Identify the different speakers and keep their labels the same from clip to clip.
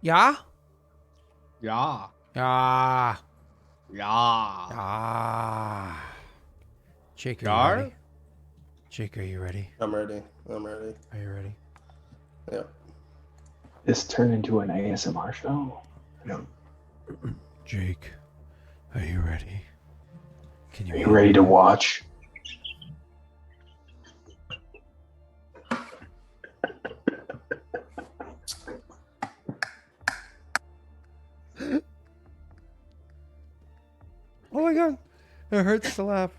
Speaker 1: Yeah?
Speaker 2: Yeah.
Speaker 1: Yeah.
Speaker 2: Yeah.
Speaker 1: Yeah. Jake, are you
Speaker 2: Yar?
Speaker 1: ready? Jake, are you ready?
Speaker 3: I'm ready. I'm ready.
Speaker 1: Are you ready?
Speaker 3: Yep.
Speaker 4: This turned into an ASMR show.
Speaker 1: Jake, are you ready? Can
Speaker 4: Are you ready to watch?
Speaker 1: Oh my god. It hurts to laugh.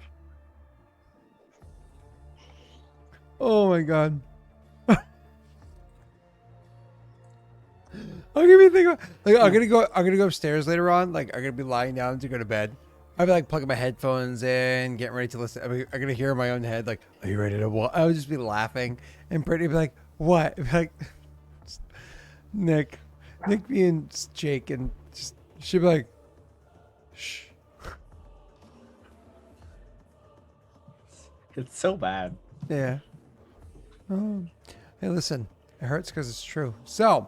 Speaker 1: Oh my god. I'm gonna be thinking, like, I'm gonna go upstairs later on. Like, I'm gonna be lying down to go to bed. I'll be like plugging my headphones in, getting ready to listen. I'm gonna hear in my own head, like, "Are you ready to watch?" I would just be laughing, and Brittany would be like, "What?" I'd be like, Nick being Jake, and just she'd be like, "Shh."
Speaker 2: It's so bad.
Speaker 1: Yeah. Hey, listen, it hurts because it's true. So,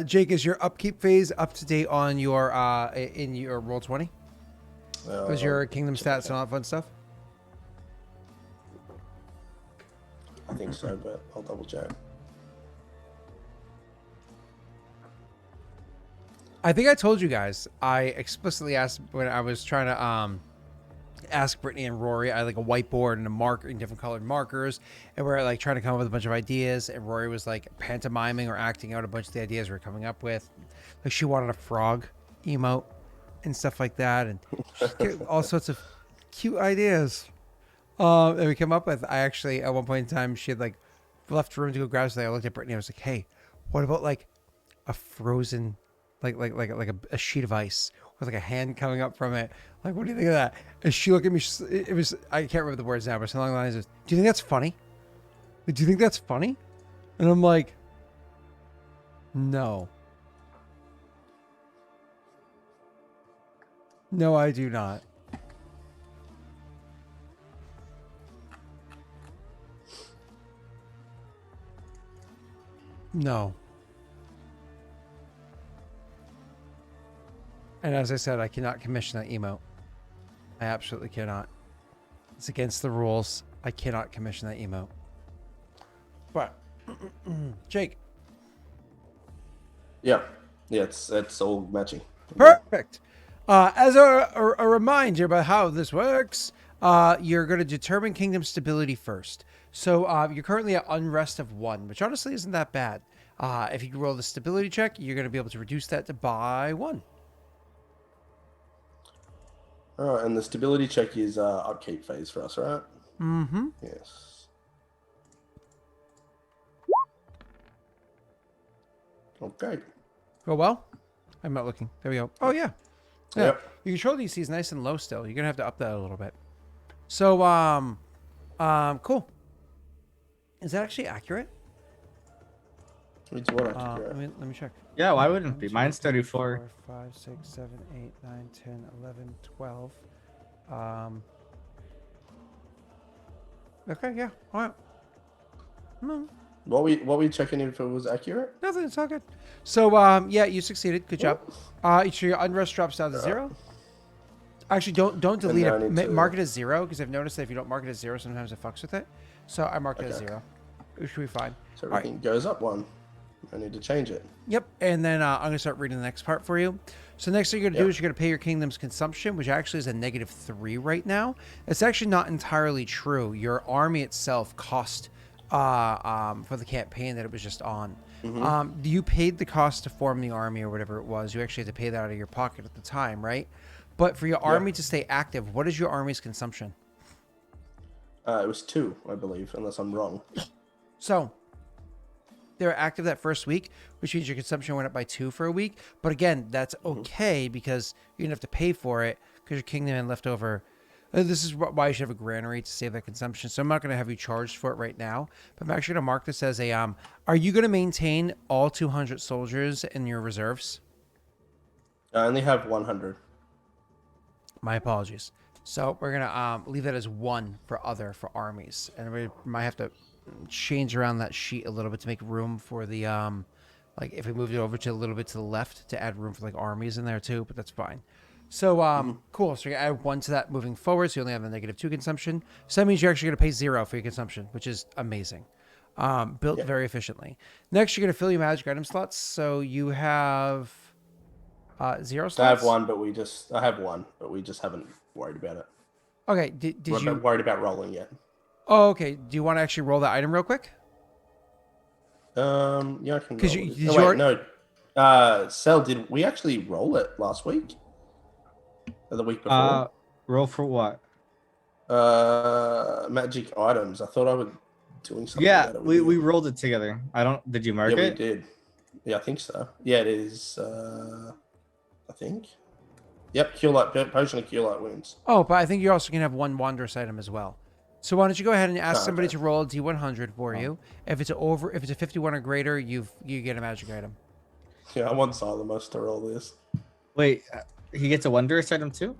Speaker 1: Jake, is your upkeep phase up to date on your in your roll 20? Was your kingdom stats and all that fun stuff?
Speaker 3: I think so, but I'll double check.
Speaker 1: I think I told you guys. I explicitly asked when I was trying to ask Brittany and Rory. I had like a whiteboard and a marker and different colored markers, and we're like trying to come up with a bunch of ideas. And Rory was like pantomiming or acting out a bunch of the ideas we were coming up with. Like she wanted a frog emote and stuff like that, and all sorts of cute ideas. And we came up with. I actually at one point in time she had like left room to go grab something. I looked at Brittany. I was like, "Hey, what about like a frozen, like a sheet of ice with like a hand coming up from it? Like, what do you think of that?" And she looked at me. It was I can't remember the words now, but it's along the lines of, "Do you think that's funny? Like, do you think that's funny?" And I'm like, "No, no, I do not." No. And as I said, I cannot commission that emote. I absolutely cannot. It's against the rules. I cannot commission that emote. But, Jake.
Speaker 3: Yeah. Yeah, it's all matching.
Speaker 1: Perfect. As a reminder about how this works, you're going to determine kingdom stability first. So you're currently at unrest of 1, which honestly isn't that bad. If you roll the stability check, you're going to be able to reduce that to by 1.
Speaker 3: All right, and the stability check is upkeep phase for us, right?
Speaker 1: Mm-hmm.
Speaker 3: Yes. Okay.
Speaker 1: Go well? I'm not looking. There we go. Oh, yeah. Yeah.
Speaker 3: Yep.
Speaker 1: Your control DC is nice and low still. You're going to have to up that a little bit. So, cool. Is that actually accurate?
Speaker 3: It's what I
Speaker 1: Let me check.
Speaker 2: Yeah, why wouldn't it be?
Speaker 1: 1, 2,
Speaker 2: Mine's
Speaker 1: 3,
Speaker 2: 34.
Speaker 1: 4, 5, 6, 7, 8, 9, 10, 11, 12. Okay, yeah. All right. No,
Speaker 3: What we checking if it was accurate?
Speaker 1: nothing. It's all good. So, yeah, you succeeded. Good job. So your unrest drops down to 0. Actually, don't delete
Speaker 3: then I
Speaker 1: it.
Speaker 3: need to-
Speaker 1: Mark it as 0 because I've noticed that if you don't mark it as 0, sometimes it fucks with it. So I marked it as
Speaker 3: Okay.
Speaker 1: 0. It should be fine.
Speaker 3: So
Speaker 1: All right.
Speaker 3: everything goes up 1. I need to change it.
Speaker 1: Yep, and then I'm going to start reading the next part for you. So next thing you're going to do is you're going to pay your kingdom's consumption, which actually is a -3 right now. It's actually not entirely true. Your army itself cost for the campaign that it was just on. You paid the cost to form the army or whatever it was. You actually had to pay that out of your pocket at the time, right? But for your army to stay active, what is your army's consumption?
Speaker 3: It was 2, I believe, unless I'm wrong.
Speaker 1: So they're active that first week, which means your consumption went up by 2 for a week. But again, that's okay because you didn't have to pay for it because your kingdom had left over. This is why you should have a granary to save that consumption. So I'm not going to have you charged for it right now, but I'm actually going to mark this as a. Are you going to maintain all 200 soldiers in your reserves?
Speaker 3: I only have 100.
Speaker 1: My apologies. So we're gonna leave that as 1 for other for armies, and we might have to change around that sheet a little bit to make room for the like if we moved it over to a little bit to the left to add room for like armies in there too, but that's fine. So cool. So you're gonna add 1 to that moving forward, so you only have the -2 consumption. So that means you're actually gonna pay 0 for your consumption, which is amazing. Built very efficiently. Next, you're gonna fill your magic item slots. So you have 0 slots.
Speaker 3: I have one, but we just haven't worried about it.
Speaker 1: Okay. Did
Speaker 3: We're
Speaker 1: you?
Speaker 3: worried about rolling yet?
Speaker 1: Oh, okay. Do you want to actually roll that item real quick?
Speaker 3: Yeah, I can.
Speaker 1: Because
Speaker 3: roll
Speaker 1: you
Speaker 3: it.
Speaker 1: did
Speaker 3: Oh,
Speaker 1: you
Speaker 3: wait,
Speaker 1: already-
Speaker 3: no. Cell, did we actually roll it last week? Or the week before?
Speaker 2: Roll for what?
Speaker 3: Magic items. I thought I was doing something.
Speaker 2: Yeah,
Speaker 3: about it with
Speaker 2: we
Speaker 3: you.
Speaker 2: rolled it together. I don't. Did you mark
Speaker 3: Yeah, we
Speaker 2: it?
Speaker 3: did. Yeah, I think so. Yeah, it is. I think. Yep, Cure Light Potion of Cure Light Wounds.
Speaker 1: Oh, but I think you also can have 1 wondrous item as well. So why don't you go ahead and ask
Speaker 3: Oh,
Speaker 1: somebody
Speaker 3: okay.
Speaker 1: to roll a D100 for you? If it's a 51 or greater, you get a magic item.
Speaker 3: Yeah, I want Xylemos to roll this.
Speaker 2: Wait, he gets a wondrous item too.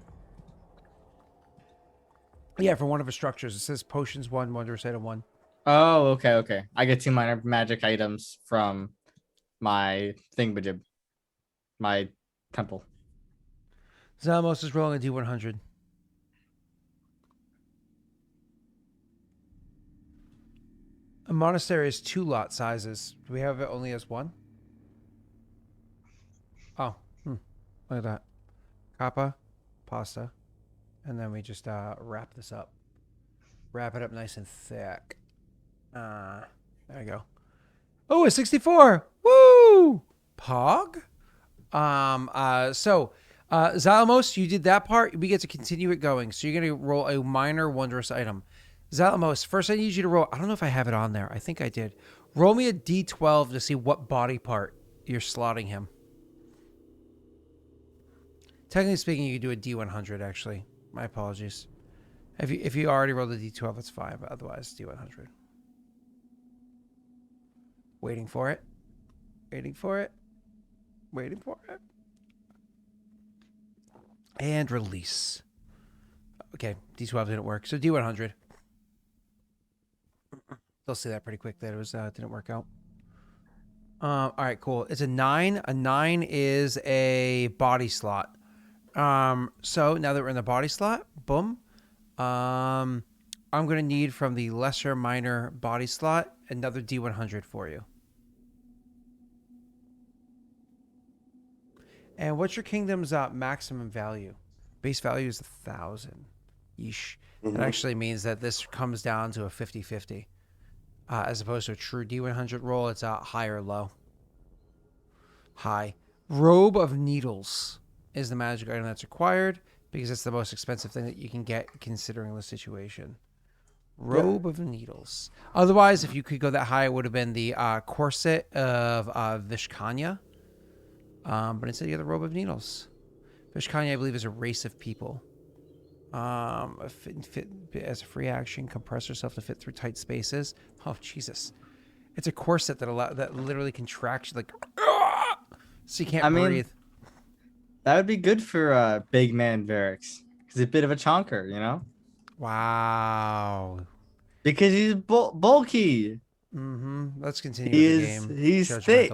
Speaker 1: Yeah, for one of his structures, it says potions 1, wondrous item 1.
Speaker 2: Oh, okay. I get 2 minor magic items from my thingamajig, my temple.
Speaker 1: Zalmos is rolling a D100. A monastery is 2 lot sizes. Do we have it only as 1? Oh, look at that. Kappa, pasta, and then we just wrap this up. Wrap it up nice and thick. There we go. Oh, a 64. Woo! Pog. Zalamos, you did that part. We get to continue it going. So you're gonna roll a minor wondrous item. Zalamos, first I need you to roll. I don't know if I have it on there. I think I did. Roll me a D12 to see what body part you're slotting him. Technically speaking, you can do a D100 actually. My apologies. If you already rolled a D12, that's fine. But otherwise, D100. Waiting for it. Waiting for it. Waiting for it. And release. Okay, D12 didn't work. So D100. They'll see that pretty quick that it was didn't work out. All right, cool. It's a 9. A 9 is a body slot. So now that we're in the body slot, boom. I'm gonna need from the lesser minor body slot another D100 for you. And what's your kingdom's maximum value? Base value is 1,000. Yeesh. That actually means that this comes down to a 50-50. As opposed to a true D100 roll, it's high or low. High. Robe of Needles is the magic item that's required because it's the most expensive thing that you can get considering the situation. Robe of Needles. Otherwise, if you could go that high, it would have been the corset of Vishkanya. But instead you have the Robe of Needles. Vishkanya, I believe, is a race of people. Fit as a free action, compress yourself to fit through tight spaces. Oh, Jesus. It's a corset that literally contracts like so you can't breathe.
Speaker 2: That would be good for big man Varix. He's a bit of a chonker, you know?
Speaker 1: Wow.
Speaker 2: Because he's bulky.
Speaker 1: Let's continue with the game.
Speaker 2: He's thick.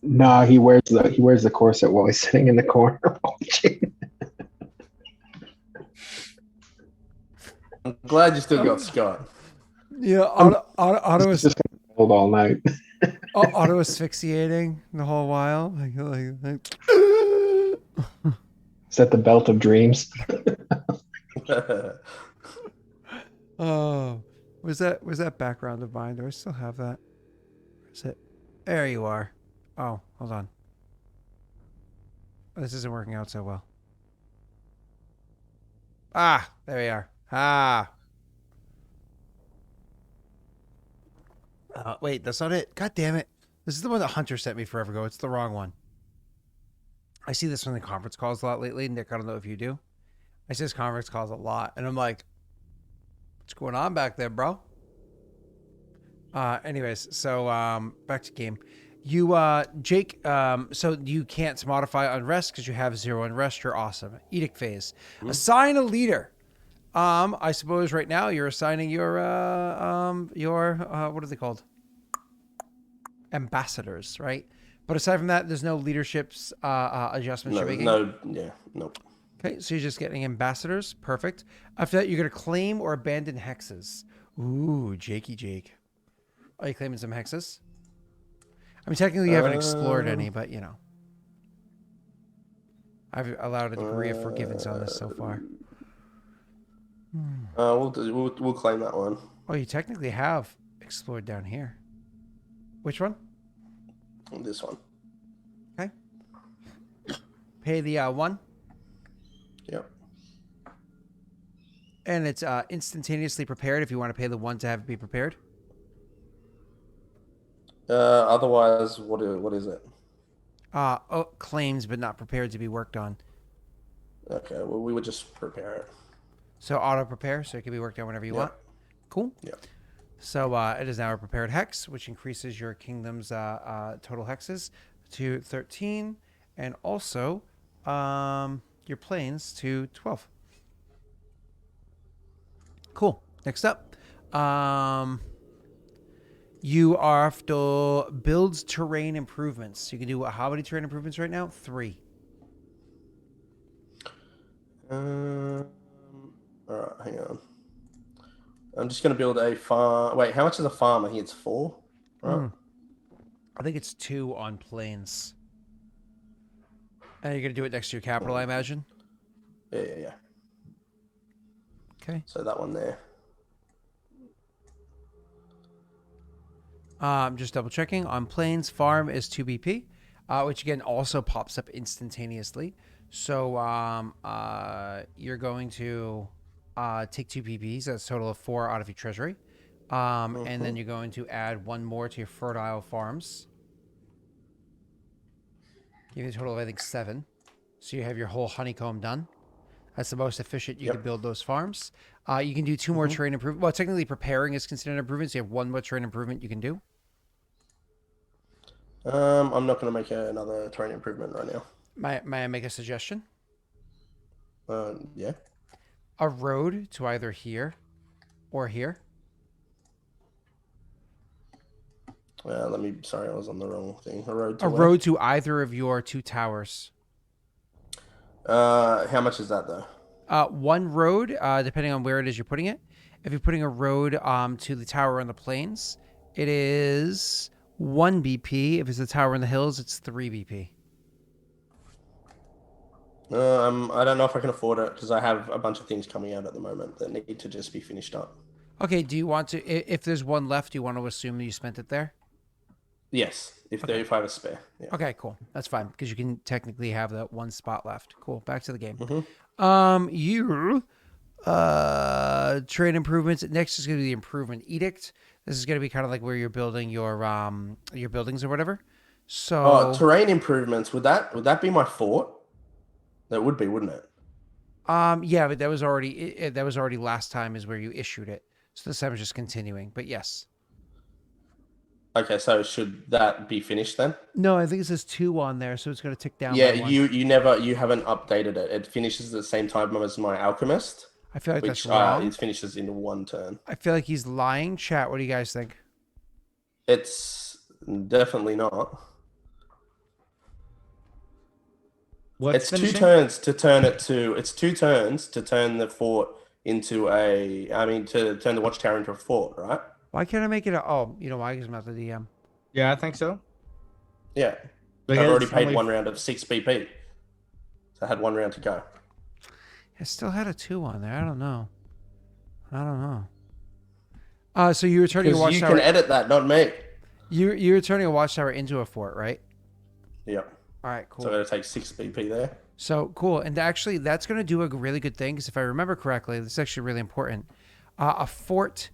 Speaker 4: Nah, he wears the corset while he's sitting in the corner watching.
Speaker 3: I'm glad you still got Scott.
Speaker 1: Yeah, auto
Speaker 4: It's just gonna hold all night.
Speaker 1: auto asphyxiating the whole while. Like.
Speaker 4: Is that the belt of dreams?
Speaker 1: Oh, was that background of mine? Do I still have that? Where is it? There you are. Oh, hold on. This isn't working out so well. Ah, there we are. Ah. Wait, that's not it. God damn it. This is the one that Hunter sent me forever ago. It's the wrong one. I see this on the conference calls a lot lately. Nick, I don't know if you do. I see this conference calls a lot. And I'm like, what's going on back there, bro? Anyways, so back to game. You, Jake, so you can't modify unrest because you have 0 unrest. You're awesome. Edict phase. Assign a leader. I suppose right now you're assigning your what are they called? Ambassadors, right? But aside from that, there's no leadership's adjustments you're making.
Speaker 3: Nope.
Speaker 1: Okay, so you're just getting ambassadors. Perfect. After that, you're gonna claim or abandon hexes. Ooh, Jakey Jake. Are you claiming some hexes? I mean, technically you haven't explored any, but you know. I've allowed a degree of forgiveness on this so far.
Speaker 3: We'll claim that one.
Speaker 1: Oh, you technically have explored down here. Which one?
Speaker 3: This one.
Speaker 1: Okay. Pay the 1.
Speaker 3: Yep.
Speaker 1: And it's instantaneously prepared if you want to pay the 1 to have it be prepared.
Speaker 3: Otherwise, what is it?
Speaker 1: Claims but not prepared to be worked on.
Speaker 3: Okay, well, we would just prepare it.
Speaker 1: So auto prepare, so it can be worked on whenever you want. Cool.
Speaker 3: Yeah.
Speaker 1: So it is now a prepared hex, which increases your kingdom's total hexes to 13, and also your planes to 12. Cool. Next up, you have to build terrain improvements. You can do how many terrain improvements right now? 3.
Speaker 3: All right, hang on. I'm just going to build a farm. Wait, how much is a farm? I think it's 4. Right?
Speaker 1: I think it's 2 on planes. And you're going to do it next to your capital, I imagine?
Speaker 3: Yeah.
Speaker 1: Okay.
Speaker 3: So that one there.
Speaker 1: Just double checking. On planes, farm is 2 BP, which again also pops up instantaneously. So you're going to take 2 PPs. That's a total of 4 out of your treasury. And then you're going to add 1 more to your fertile farms. Give you a total of, I think, 7. So you have your whole honeycomb done. That's the most efficient you can build those farms. You can do 2 more terrain improvement. Well, technically preparing is considered an improvement. So you have 1 more terrain improvement you can do.
Speaker 3: I'm not going to make another terrain improvement right now.
Speaker 1: May I make a suggestion?
Speaker 3: Yeah.
Speaker 1: A road to either here or here.
Speaker 3: Sorry, I was on the wrong thing. A
Speaker 1: road to either of your 2 towers.
Speaker 3: How much is that though?
Speaker 1: 1 road, depending on where it is you're putting it. If you're putting a road to the tower on the plains, it is 1 BP. If it's a tower in the hills, it's 3 BP.
Speaker 3: I don't know if I can afford it because I have a bunch of things coming out at the moment that need to just be finished up.
Speaker 1: Okay, do you want to, if there's 1 left, do you want to assume you spent it there?
Speaker 3: Yes, if I have a spare. Yeah.
Speaker 1: Okay, cool. That's fine because you can technically have that 1 spot left. Cool. Back to the game. Trade improvements. Next is going to be the improvement edict. This is going to be kind of like where you're building your buildings or whatever. So
Speaker 3: terrain improvements. Would that be my fort? That would be, wouldn't it?
Speaker 1: Yeah, but that was already last time is where you issued it. So this time is just continuing. But yes.
Speaker 3: Okay, so should that be finished then?
Speaker 1: No, I think it says 2 on there, so it's going to tick down.
Speaker 3: Yeah, you haven't updated it. It finishes at the same time as my alchemist.
Speaker 1: I feel like that's wrong.
Speaker 3: It finishes in 1 turn.
Speaker 1: I feel like he's lying. Chat, what do you guys think?
Speaker 3: It's definitely not.
Speaker 2: What's
Speaker 3: it's 2 turns to turn it to. It's 2 turns to turn the fort into a. I mean, to turn the watchtower into a fort, right?
Speaker 1: Why can't I make it a... Oh, you know why? Because I'm not the DM.
Speaker 2: Yeah, I think so.
Speaker 3: Yeah.
Speaker 2: But
Speaker 3: I've already paid 1 round of 6 BP. So I had 1 round to go.
Speaker 1: I still had a 2 on there. I don't know. So you're turning a watchtower...
Speaker 3: You can edit that, not me.
Speaker 1: You're turning a watchtower into a fort, right?
Speaker 3: Yep.
Speaker 1: All right, cool.
Speaker 3: So I got to take 6 BP there.
Speaker 1: So, cool. And actually, that's going to do a really good thing, because if I remember correctly, this is actually really important. A fort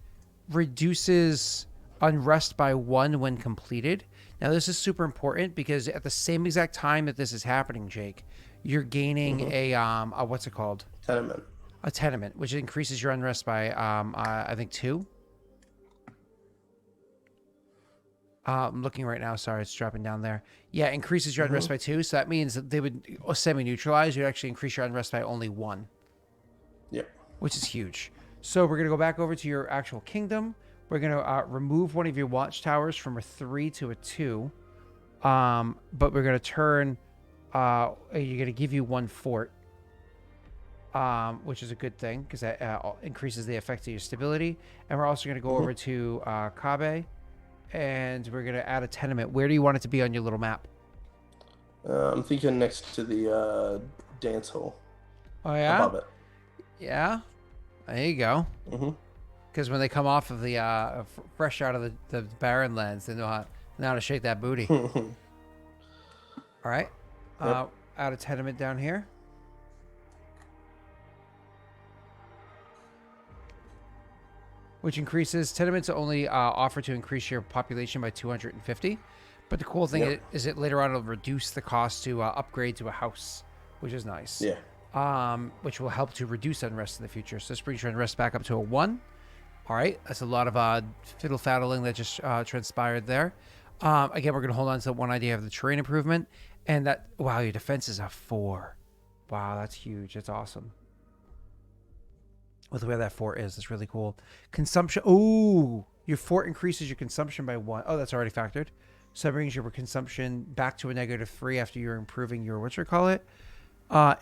Speaker 1: reduces unrest by 1 when completed. Now, this is super important, because at the same exact time that this is happening, Jake, you're gaining a what's it called?
Speaker 3: Tenement.
Speaker 1: A tenement, which increases your unrest by, I think, 2. I'm looking right now. Sorry, it's dropping down there. Yeah, increases your unrest by 2. So that means that they would semi-neutralize. You actually increase your unrest by only 1.
Speaker 3: Yep.
Speaker 1: which is huge. So we're going to go back over to your actual kingdom. We're going to remove one of your watchtowers from a 3 to a 2. But we're going to turn, you're going to give you 1 fort, which is a good thing because that increases the effect of your stability. And we're also going to go over to Kabe, and we're going to add a tenement. Where do you want it to be on your little map?
Speaker 3: I'm thinking next to the dance hall.
Speaker 1: Oh, yeah?
Speaker 3: Above it.
Speaker 1: Yeah. There you go. Because when they come off of the fresh out of the barren lands, they know how to shake that booty. All right. Add a tenement down here. Which increases tenements only offer to increase your population by 250. But the cool thing is it later on will reduce the cost to upgrade to a house, which is nice.
Speaker 3: Yeah.
Speaker 1: Which will help to reduce unrest in the future. So this brings your unrest back up to a 1. All right, that's a lot of fiddle-faddling that just transpired there. Again, we're going to hold on to one idea of the terrain improvement. And that, wow, your defense is a 4. Wow, that's huge. That's awesome. With the way that fort is, that's really cool. Consumption, ooh, your fort increases your consumption by 1. Oh, that's already factored. So that brings your consumption back to a -3 after you're improving your,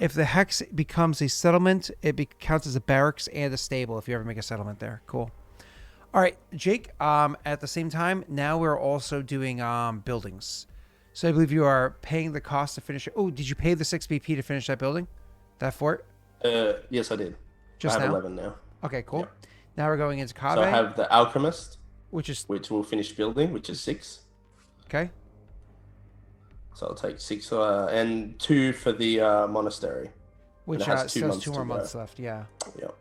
Speaker 1: if the hex becomes a settlement, it counts as a barracks and a stable if you ever make a settlement there. Cool. All right, Jake, at the same time, now we're also doing buildings. So I believe you are paying the cost to finish it. Oh, did you pay the 6 BP to finish that building? That fort?
Speaker 3: Yes, I did.
Speaker 1: Just
Speaker 3: I have
Speaker 1: now?
Speaker 3: 11 now.
Speaker 1: Okay, cool.
Speaker 3: Yeah.
Speaker 1: Now we're going into Kabe.
Speaker 3: So I have the alchemist,
Speaker 1: which
Speaker 3: will finish building, which is 6.
Speaker 1: Okay.
Speaker 3: So I'll take 6 and 2 for the monastery.
Speaker 1: Which
Speaker 3: has
Speaker 1: still has 2
Speaker 3: to
Speaker 1: more
Speaker 3: go.
Speaker 1: months left. Yeah.
Speaker 3: Yep.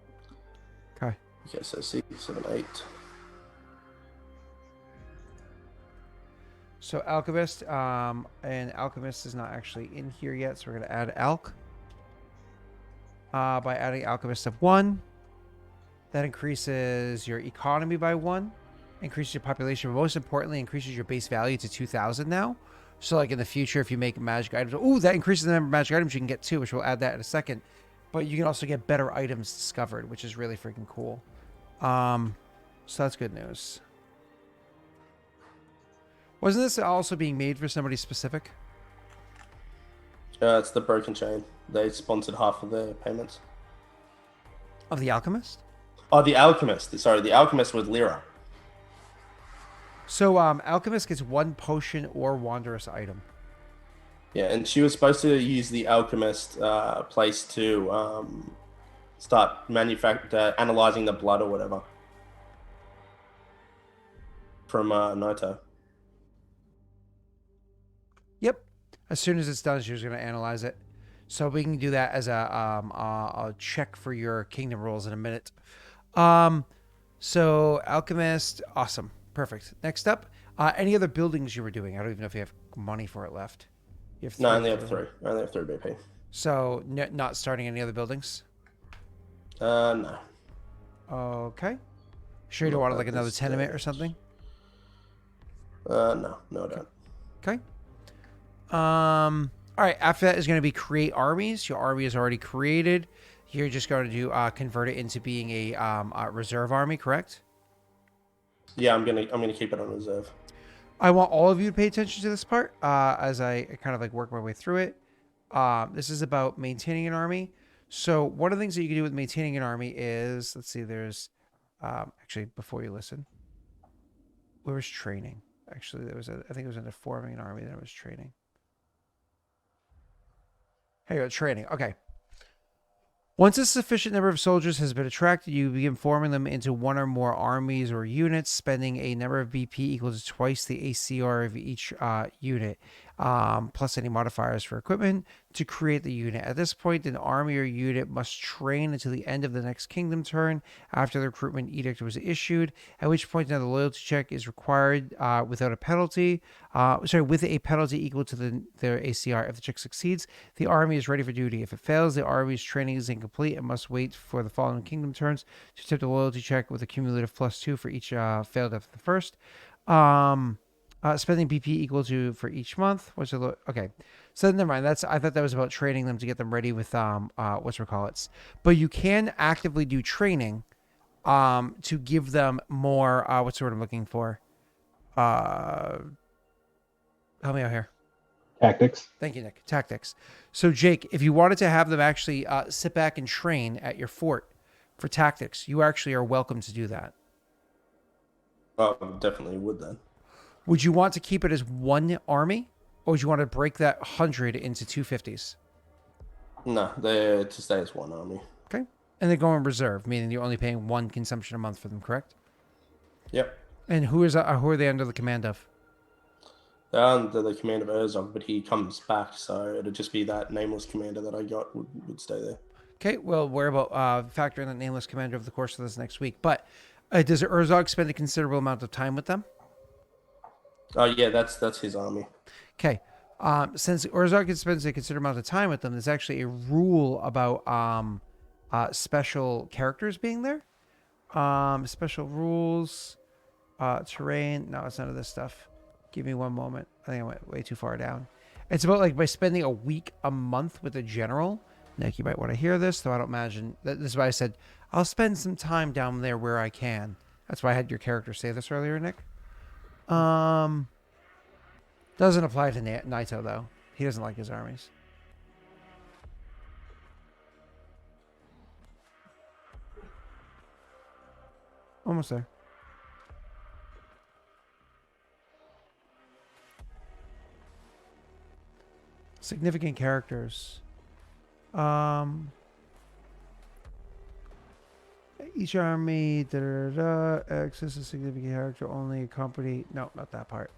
Speaker 1: Okay.
Speaker 3: Okay, so 6, 7, 8.
Speaker 1: So Alchemist, and Alchemist is not actually in here yet, so we're going to add Alch. By adding Alchemist of 1, that increases your economy by 1, increases your population, but most importantly, increases your base value to 2,000 now. So like in the future, if you make magic items, ooh, that increases the number of magic items you can get too, which we'll add that in a second. But you can also get better items discovered, which is really freaking cool. So that's good news. Wasn't this also being made for somebody specific?
Speaker 3: It's the Broken Chain. They sponsored half of their payments.
Speaker 1: Of the Alchemist?
Speaker 3: Oh, the Alchemist. Sorry, the Alchemist was Lyra.
Speaker 1: So Alchemist gets 1 potion or wondrous item.
Speaker 3: Yeah, and she was supposed to use the Alchemist place to start analyzing the blood or whatever from Naito.
Speaker 1: Yep. As soon as it's done, she was going to analyze it. So we can do that as a check for your kingdom rules in a minute. So Alchemist, awesome. Perfect. Next up, any other buildings you were doing? I don't even know if you have money for it left. You have 3.
Speaker 3: No, I only have 3. I only have 3 BP.
Speaker 1: So not starting any other buildings?
Speaker 3: No.
Speaker 1: Okay. Sure you don't want like another tenement or something?
Speaker 3: No, I don't.
Speaker 1: Okay. All right. After that is going to be create armies. Your army is already created. You're just going to do convert it into being a reserve army, correct?
Speaker 3: Yeah, I'm gonna keep it on reserve.
Speaker 1: I want all of you to pay attention to this part as I kind of like work my way through it. This is about maintaining an army. So one of the things that you can do with maintaining an army is, let's see, there's actually before you listen, where was training? Actually, I think it was under forming an army, then it was training. Here you go, training. Okay. Once a sufficient number of soldiers has been attracted, you begin forming them into 1 or more armies or units, spending a number of BP equal to twice the ACR of each unit, plus any modifiers for equipment to create the unit. At this point, an army or unit must train until the end of the next kingdom turn after the recruitment edict was issued, at which point another loyalty check is required without a penalty. With a penalty equal to their ACR. If the check succeeds, the army is ready for duty. If it fails, the army's training is incomplete and must wait for the following kingdom turns to attempt a loyalty check with a cumulative +2 for each failed after the first. Spending BP equal to for each month. Okay, So never mind. I thought that was about training them to get them ready with whatchamacallits. But you can actively do training to give them more what's the word I'm looking for? Help me out here.
Speaker 4: Tactics.
Speaker 1: Thank you, Nick. Tactics. So Jake, if you wanted to have them actually sit back and train at your fort for tactics, you actually are welcome to do that.
Speaker 3: Oh, definitely would then.
Speaker 1: Would you want to keep it as one army, or would you want to break that 100 into 250s?
Speaker 3: No, they're to stay as one army.
Speaker 1: Okay. And they go in reserve, meaning you're only paying one consumption a month for them, correct?
Speaker 3: Yep.
Speaker 1: And who are they under the command of?
Speaker 3: They're under the command of Urzog, but he comes back, so it'd just be that nameless commander that I got would stay there.
Speaker 1: Okay, well, we're about factor in the nameless commander over the course of this next week. But does Urzog spend a considerable amount of time with them?
Speaker 3: Oh yeah, that's his army.
Speaker 1: Okay. Since Urzog spends a considerable amount of time with them, there's actually a rule about special characters being there. Special rules, terrain. No, it's none of this stuff. Give me one moment. I think I went way too far down. It's about like by spending a week, a month with a general. Nick, you might want to hear this, though I don't imagine. This is why I said I'll spend some time down there where I can. That's why I had your character say this earlier, Nick. Doesn't apply to Naito though. He doesn't like his armies. Almost there. Significant characters. Each army, access a significant character only accompany. No, not that part.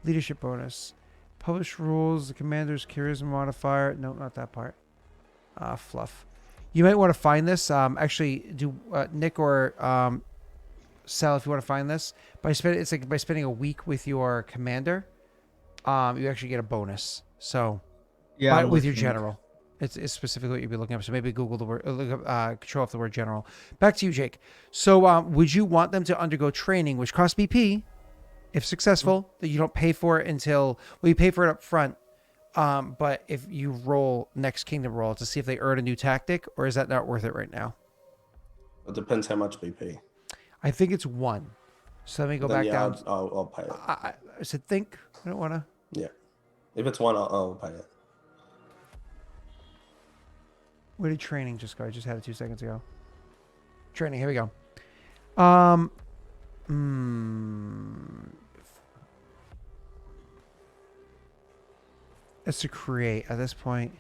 Speaker 1: Leadership bonus. Published rules. The commander's charisma modifier. No, not that part. Fluff. You might want to find this. Actually, do Nick or Sal, if you want to find this, by spending a week with your commander, you actually get a bonus. So,
Speaker 2: Yeah,
Speaker 1: with your general. It's specifically what you'd be looking up. So maybe Google the word, look up, control off the word general. Back to you, Jake. So would you want them to undergo training, which costs BP, if successful, that you don't pay for it until, well, you pay for it up front. But if you roll next kingdom roll to see if they earn a new tactic, or is that not worth it right now?
Speaker 3: It depends how much BP.
Speaker 1: I think it's one. So let me go back down.
Speaker 3: I'll pay it.
Speaker 1: I said think. I don't want to.
Speaker 3: Yeah. If it's one, I'll pay it.
Speaker 1: Where did training just go? I just had it 2 seconds ago. Training, here we go. It's to create at this point.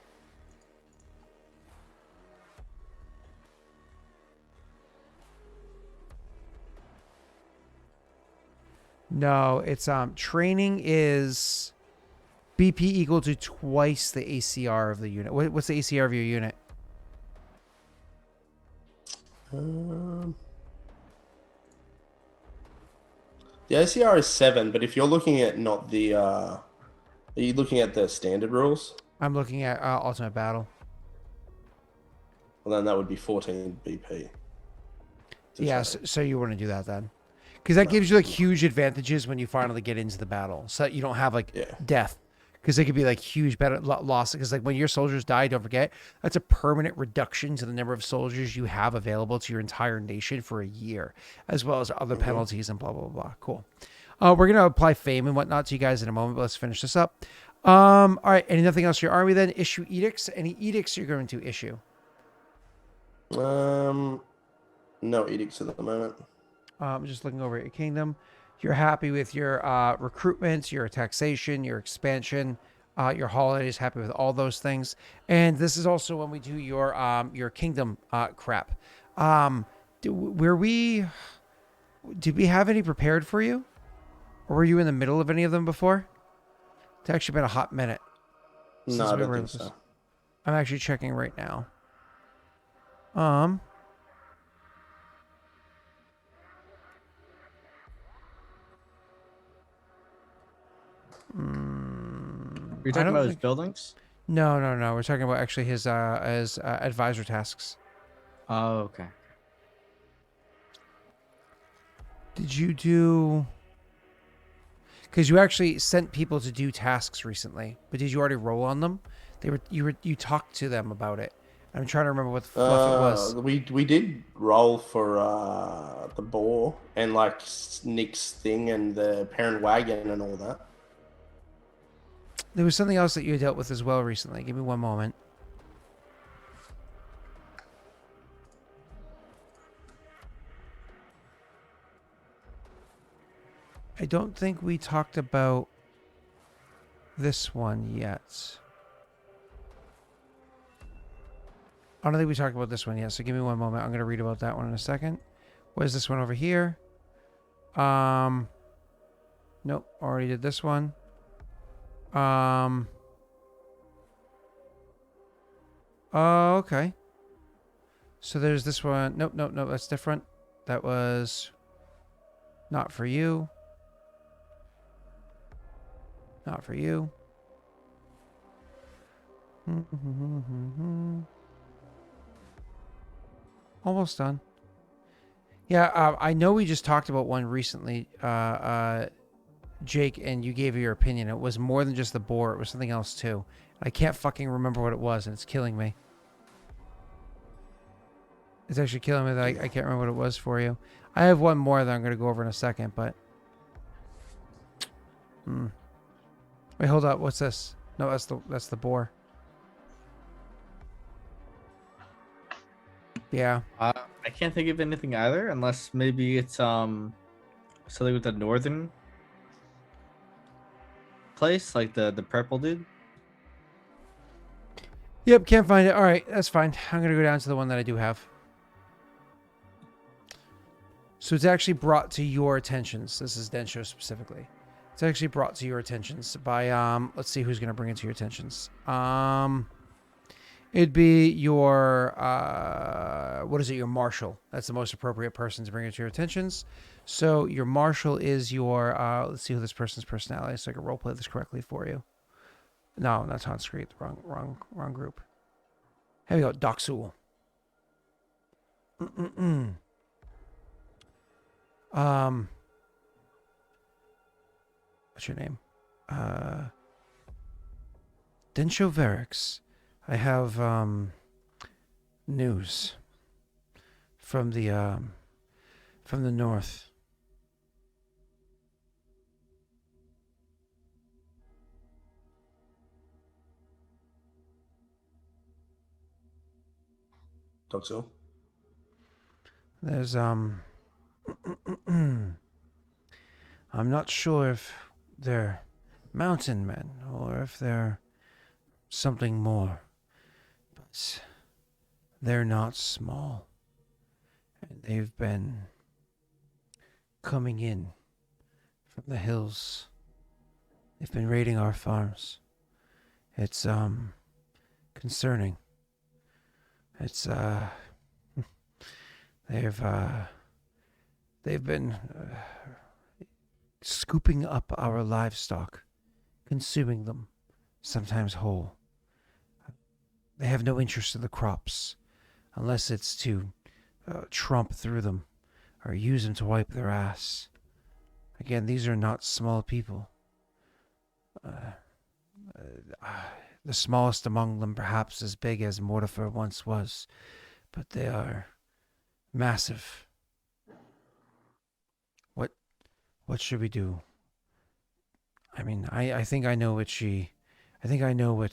Speaker 1: No, it's training is BP equal to twice the ACR of the unit. What's the ACR of your unit?
Speaker 3: The ACR is 7, but if you're looking at not the, are you looking at the standard rules?
Speaker 1: I'm looking at Ultimate Battle.
Speaker 3: Well, then that would be 14 BP.
Speaker 1: Yes, so you want to do that then. Because that gives you like huge advantages when you finally get into the battle. So that you don't have like death. Because they could be like huge loss. Because like when your soldiers die, don't forget, that's a permanent reduction to the number of soldiers you have available to your entire nation for a year. As well as other penalties and blah, blah, blah. Cool. We're going to apply fame and whatnot to you guys in a moment. But let's finish this up. All right. Anything else for your army then? Issue edicts. Any edicts you're going to issue?
Speaker 3: No edicts at the moment.
Speaker 1: I'm just looking over at your kingdom. You're happy with your recruitment, your taxation, your expansion, your holidays. Happy with all those things. And this is also when we do your kingdom crap. Did we have any prepared for you, or were you in the middle of any of them before? It's actually been a hot minute.
Speaker 3: No, I don't think so.
Speaker 1: I'm actually checking right now.
Speaker 2: You're talking about his buildings?
Speaker 1: No. We're talking about actually his advisor tasks.
Speaker 2: Oh, okay.
Speaker 1: Did you do? because you actually sent people to do tasks recently, but did you already roll on them? You talked to them about it. I'm trying to remember what the fluff it was.
Speaker 3: We did roll for the boar and like Nick's thing and the parent wagon and all that.
Speaker 1: There was something else that you dealt with as well recently. Give me one moment. I don't think we talked about this one yet. I don't think we talked about this one yet, so give me one moment. I'm going to read about that one in a second. What is this one over here? Nope, already did this one. Oh, okay. So there's this one. Nope, that's different. That was not for you. Not for you. Almost done. Yeah, I know we just talked about one recently, Jake, and you gave your opinion. It was more than just the boar. It was something else, too. I can't fucking remember what it was, and it's killing me. It's actually killing me that I can't remember what it was for you. I have one more that I'm going to go over in a second, but... Wait, hold up. What's this? No, that's the boar. Yeah.
Speaker 2: I can't think of anything either, unless maybe it's something with the northern place, like the purple dude.
Speaker 1: Yep, can't find it. All right, that's fine. I'm going to go down to the one that I do have. So it's actually brought to your attentions. This is Densho specifically. It's actually brought to your attentions by, let's see who's going to bring it to your attentions. It'd be your, what is it, your marshal. That's the most appropriate person to bring it to your attentions. So your marshal is your, let's see who this person's personality is so I can roleplay this correctly for you. No, that's on screen. Wrong group. Here we go, Doxul. What's your name? Densho Verix. I have news from the north.
Speaker 3: Doxil.
Speaker 1: There's I'm not sure if they're mountain men or if they're something more. But they're not small. And they've been coming in from the hills. They've been raiding our farms. It's concerning. It's they've been scooping up our livestock, consuming them, sometimes whole. They have no interest in the crops, unless it's to tromp through them or use them to wipe their ass. Again, these are not small people. The smallest among them perhaps as big as Mortifer once was, but they are massive. What should we do? I mean, I think I know I think I know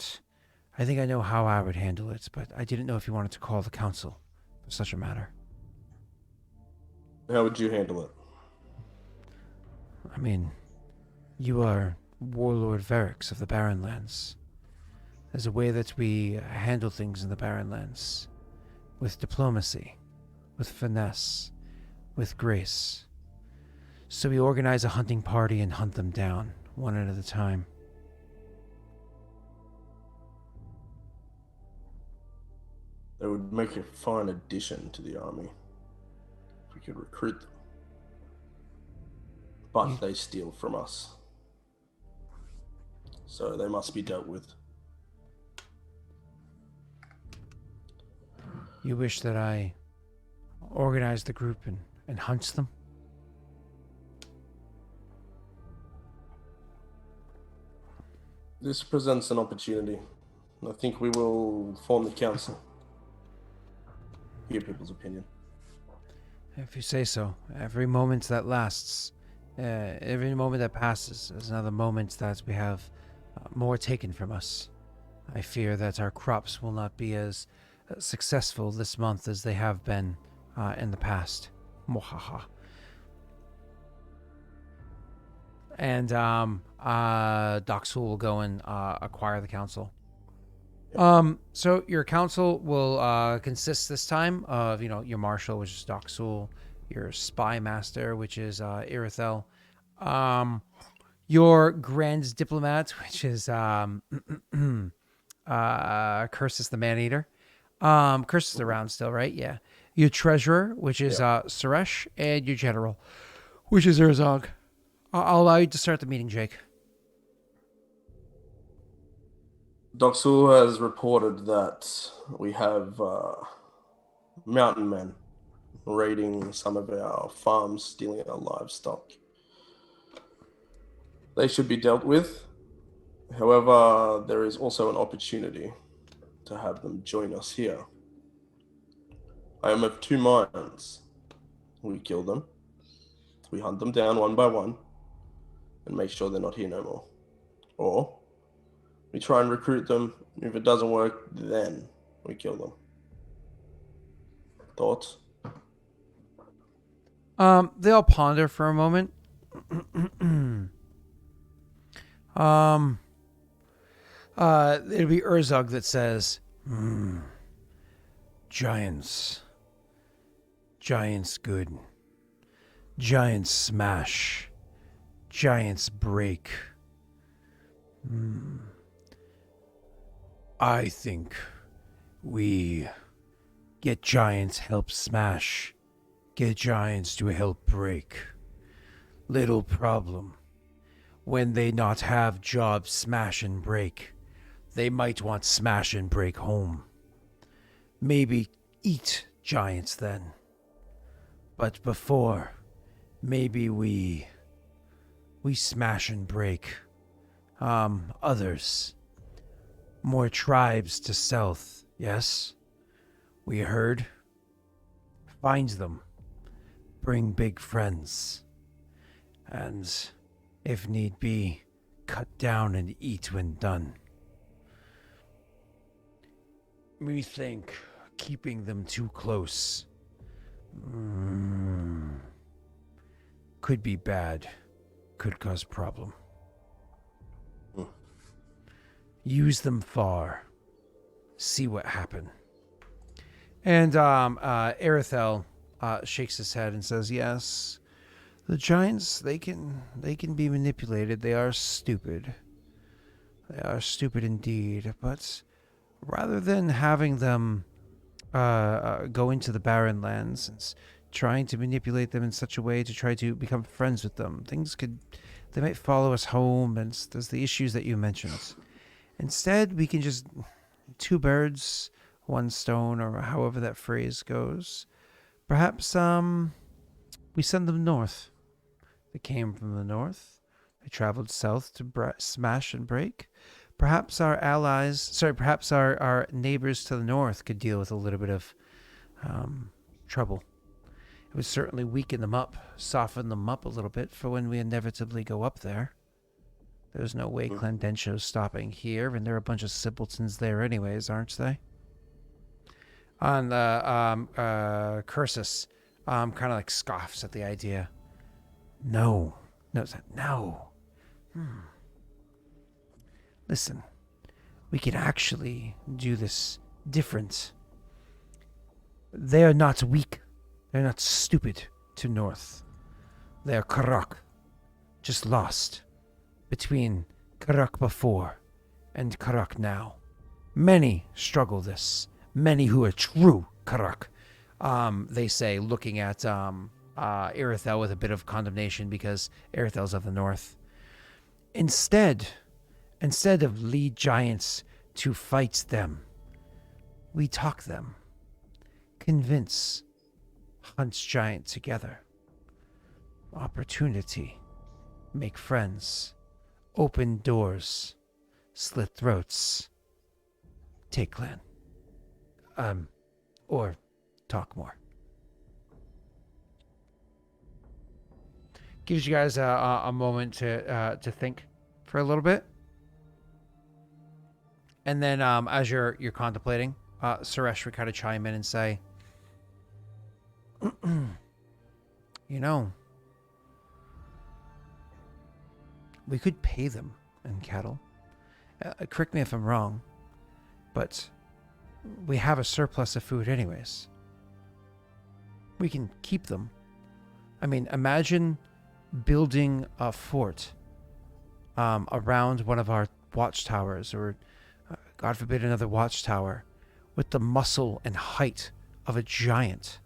Speaker 1: how I would handle it, but I didn't know if you wanted to call the council for such a matter.
Speaker 3: How would you handle it?
Speaker 1: I mean, you are Warlord Verix of the Barren Lands. There's a way that we handle things in the Barren Lands. With diplomacy, with finesse, with grace. So we organize a hunting party and hunt them down, one at a time.
Speaker 3: They would make a fine addition to the army if we could recruit them. But they steal from us. So they must be dealt with.
Speaker 1: You wish that I organized the group and hunts them?
Speaker 3: This presents an opportunity. I think we will form the council. Hear people's opinion.
Speaker 1: If you say so. Every moment that lasts, every moment that passes is another moment that we have more taken from us. I fear that our crops will not be as successful this month as they have been in the past. Mwahaha. And Doxul will go and acquire the council. So your council will consist this time of, your marshal, which is Doxul, your spy master, which is Irithel, your grand diplomat, which is Cursus the Man-Eater. Cursus is around still, right? Yeah. Your treasurer, which is Suresh, and your general, which is Urzog. I'll allow you to start the meeting, Jake.
Speaker 3: Doxul has reported that we have mountain men raiding some of our farms, stealing our livestock. They should be dealt with. However, there is also an opportunity to have them join us here. I am of two minds. We kill them, we hunt them down one by one, and make sure they're not here no more. Or we try and recruit them. If it doesn't work, then we kill them. Thoughts?
Speaker 1: They'll ponder for a moment. It'll be Urzog that says, Giants good. Giants smash. Giants break. I think we get giants help smash. Get giants to help break. Little problem. When they not have jobs smash and break, they might want smash and break home. Maybe eat giants then. But before, maybe we smash and break others. More tribes to south, yes? We heard. Find them. Bring big friends. And, if need be, cut down and eat when done. We think keeping them too close could be bad, could cause problem. Use them far. See what happen. And Arithel shakes his head and says, yes, the giants, they can be manipulated. They are stupid. They are stupid indeed. But rather than having them go into the barren lands and trying to manipulate them in such a way to try to become friends with them, they might follow us home, and there's the issues that you mentioned. Instead, we can just two birds, one stone, or however that phrase goes. Perhaps we send them north. They came from the north. They traveled south to smash and break. Perhaps our neighbors to the north could deal with a little bit of trouble. It would certainly weaken them up, soften them up a little bit for when we inevitably go up there. There's no way Clendentio's stopping here, and there are a bunch of simpletons there anyways, aren't they? On the Cursus, kind of like scoffs at the idea. No. Listen, we can actually do this different. They are not weak. They're not stupid to north. They are Karak, just lost between Karak before and Karak now. Many struggle this. Many who are true Karak, they say, looking at Irithel with a bit of condemnation because Irithel's of the north. Instead of lead giants to fight them, we talk them, convince, hunts giant together. Opportunity, make friends, open doors, slit throats, take land. Or talk more. Gives you guys a moment to think for a little bit. And then as you're contemplating, Suresh would kind of chime in and say, you know, we could pay them in cattle. Correct me if I'm wrong, but we have a surplus of food anyways. We can keep them. I mean, imagine building a fort around one of our watchtowers, or God forbid another watchtower, with the muscle and height of a giant.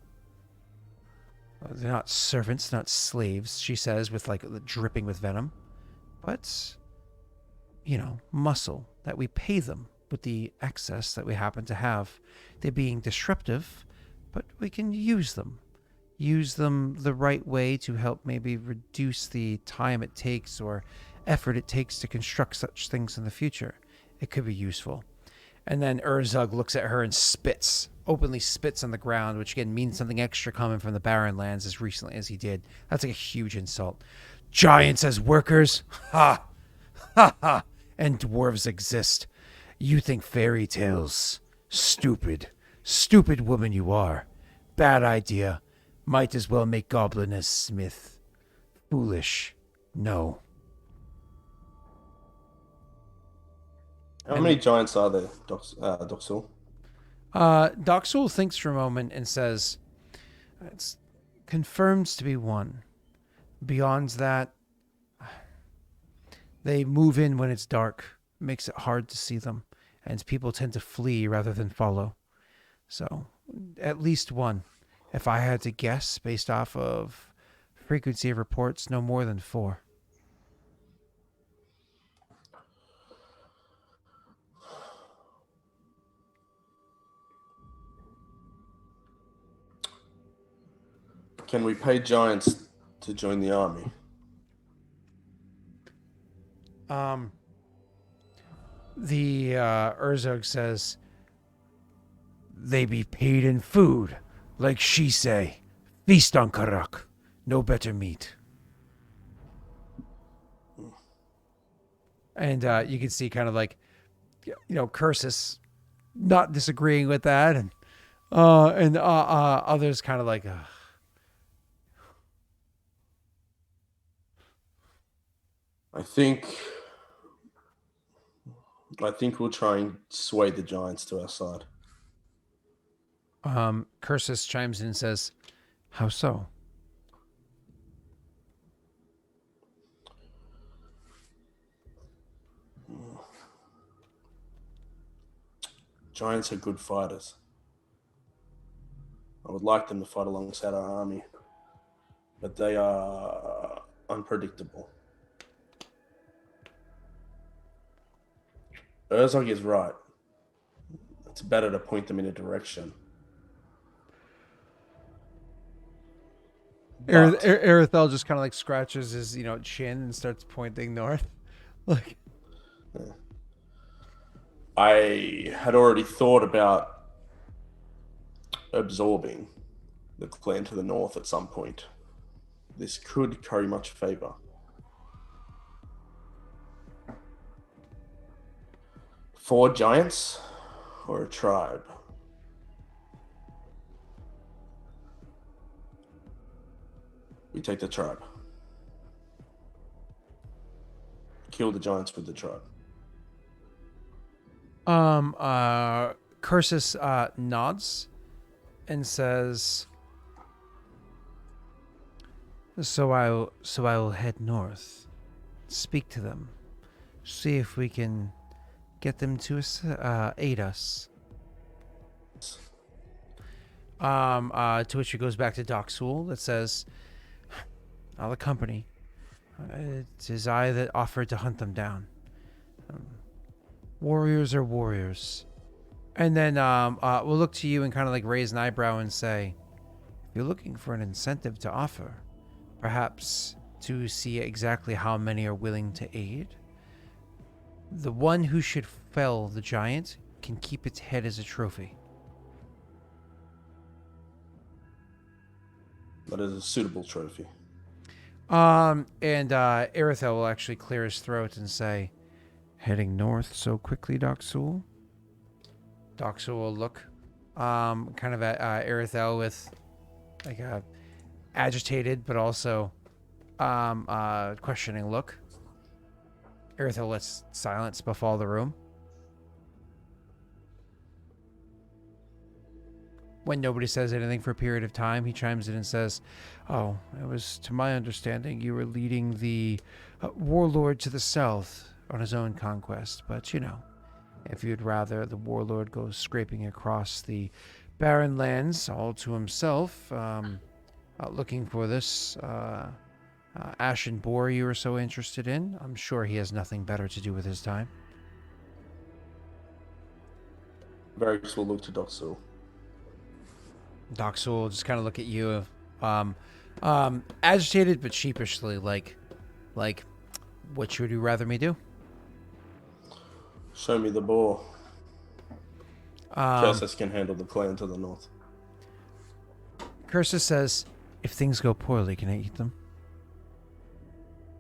Speaker 1: They're not servants, not slaves, she says, with like dripping with venom, but, you know, muscle that we pay them with the excess that we happen to have. They're being disruptive, but we can use them the right way to help maybe reduce the time it takes or effort it takes to construct such things in the future. It could be useful. And then Urzug looks at her and openly spits on the ground, which again means something extra coming from the Barren Lands as recently as he did. That's like a huge insult. Giants as workers? Ha! Ha ha! And dwarves exist. You think fairy tales. Stupid. Stupid woman you are. Bad idea. Might as well make goblin as smith. Foolish. No.
Speaker 3: How many giants are there, Doxul?
Speaker 1: Doxul thinks for a moment and says, it's confirmed to be one. Beyond that, they move in when it's dark. Makes it hard to see them. And people tend to flee rather than follow. So, at least one. If I had to guess, based off of frequency of reports, no more than 4.
Speaker 3: Can we pay giants to join the army?
Speaker 1: The Urzog says, they be paid in food, like she say. Feast on Karak. No better meat. And you can see kind of like, you know, Cursus not disagreeing with that, and others kind of like,
Speaker 3: I think we'll try and sway the giants to our side.
Speaker 1: Cursus chimes in and says, how so?
Speaker 3: Giants are good fighters. I would like them to fight alongside our army, but they are unpredictable. Urzog is right. It's better to point them in a direction.
Speaker 1: Arithel just kind of like scratches his, you know, chin and starts pointing north. Like,
Speaker 3: yeah. I had already thought about absorbing the clan to the north at some point. This could carry much favor. 4 giants or a tribe? We take the tribe. Kill the giants with the tribe.
Speaker 1: Cursus nods and says, So I will head north, speak to them, see if we can get them to aid us. To which it goes back to Doxul that says, I'll accompany. It is I that offered to hunt them down. Warriors are warriors. And then we'll look to you and kind of like raise an eyebrow and say, if you're looking for an incentive to offer, perhaps to see exactly how many are willing to aid, The one who should fell the giant can keep its head as a trophy.
Speaker 3: That is a suitable trophy.
Speaker 1: And Irithel will actually clear his throat and say, "Heading north so quickly, Doxul?" Doxul will look kind of at Irithel with like a agitated but also questioning look. Irithel lets silence befall the room. When nobody says anything for a period of time, he chimes in and says, "Oh, it was to my understanding you were leading the warlord to the south on his own conquest. But, if you'd rather the warlord go scraping across the barren lands all to himself, looking for this ashen boar you were so interested in, I'm sure he has nothing better to do with his time."
Speaker 3: Varys will look to Doxul.
Speaker 1: Doxul will just kind of look at you, agitated but sheepishly, like, what would you rather me do?
Speaker 3: Show me the boar. Cursus can handle the clan to the north.
Speaker 1: Cursus says, "If things go poorly, can I eat them?"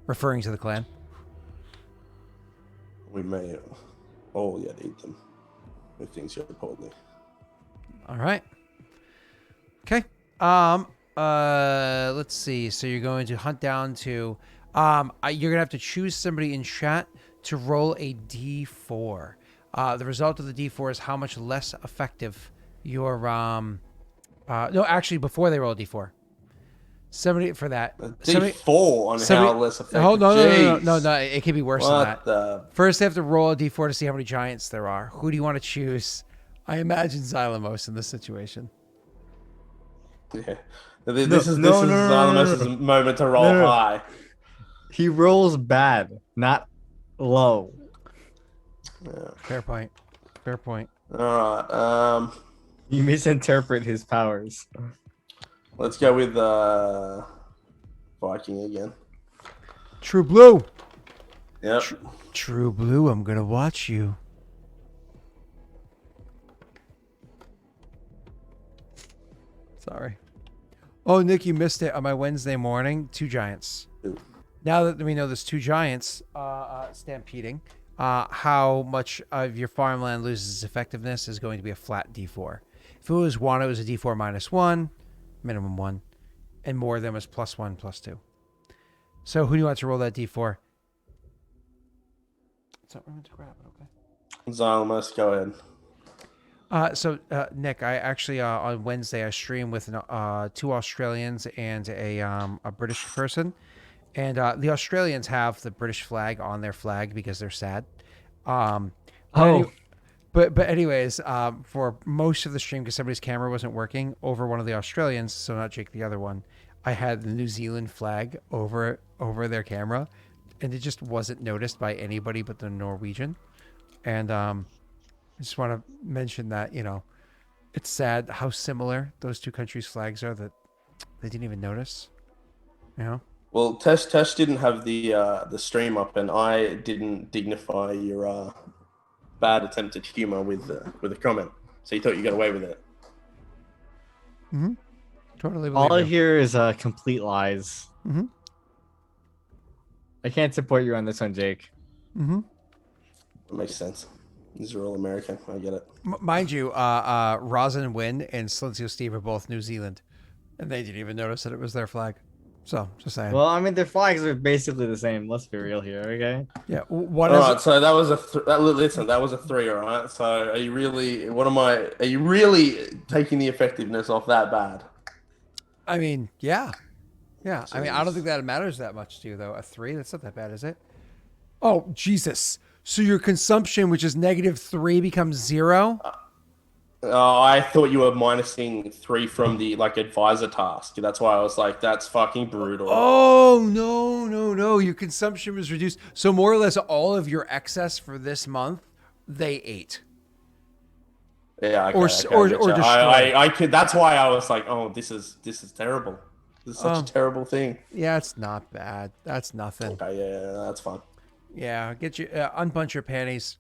Speaker 1: Referring to the clan.
Speaker 3: We may all yet eat them if things go poorly.
Speaker 1: All right. Okay. Let's see. So you're going to hunt down to, you're gonna have to choose somebody in chat to roll a D4. The result of the D4 is how much less effective your no, actually, before they roll a D4. Somebody for that.
Speaker 3: D4 on how less effective.
Speaker 1: Oh no! It could be worse than that.
Speaker 3: The...
Speaker 1: First, they have to roll a D4 to see how many giants there are. Who do you want to choose? I imagine Xylemos in this situation.
Speaker 3: Yeah. This is Xylemos's moment to roll high.
Speaker 2: He rolls bad, not low.
Speaker 3: Yeah.
Speaker 1: Fair point.
Speaker 3: All right.
Speaker 2: You misinterpret his powers.
Speaker 3: Let's go with Viking again.
Speaker 1: True Blue.
Speaker 3: Yep.
Speaker 1: True Blue, I'm gonna watch you. Sorry. Oh, Nick, you missed it on my Wednesday morning. 2 giants.
Speaker 3: Ooh.
Speaker 1: Now that we know there's 2 giants stampeding, how much of your farmland loses effectiveness is going to be a flat D4. If it was 1, it was a D4 -1, minimum 1, and more of them was +1, +2. So who do you want to roll that D4? It's not room to grab it, okay.
Speaker 3: Xylemos, go ahead.
Speaker 1: Nick, I actually on Wednesday I streamed with 2 Australians and a British person, and the Australians have the British flag on their flag because they're sad. But anyways, for most of the stream, because somebody's camera wasn't working, over one of the Australians, so not Jake, the other one, I had the New Zealand flag over their camera, and it just wasn't noticed by anybody but the Norwegian, and I just want to mention that, it's sad how similar those 2 countries' flags are that they didn't even notice.
Speaker 3: Well, Tesh didn't have the stream up, and I didn't dignify your bad attempt at humor with a comment, so you thought you got away with it.
Speaker 1: Mm-hmm. Totally. All
Speaker 2: I hear is complete lies.
Speaker 1: Mm-hmm.
Speaker 2: I can't support you on this one, Jake.
Speaker 1: Mm-hmm.
Speaker 3: That makes sense. These are all American. I get it.
Speaker 1: Mind you, Rosin Wynn and Slincio Steve are both New Zealand, and they didn't even notice that it was their flag. So, just saying.
Speaker 2: Well, I mean, their flags are basically the same. Let's be real here, okay?
Speaker 1: Yeah.
Speaker 3: All right. So that was that was a 3. All right. So are you really? Are you really taking the effectiveness off that bad?
Speaker 1: I mean, yeah.
Speaker 3: Jeez.
Speaker 1: I mean, I don't think that matters that much to you, though. A 3, that's not that bad, is it? Oh, Jesus. So your consumption, which is -3, becomes 0?
Speaker 3: I thought you were minusing 3 from the advisor task. That's why I was like, that's fucking brutal.
Speaker 1: Oh, no. Your consumption was reduced. So more or less all of your excess for this month, they ate.
Speaker 3: Yeah, okay,
Speaker 1: or destroyed.
Speaker 3: I could. That's why I was like, oh, this is terrible. This is such a terrible thing.
Speaker 1: Yeah, it's not bad. That's nothing.
Speaker 3: Okay, yeah, that's fine.
Speaker 1: Yeah, get you unbunch your panties.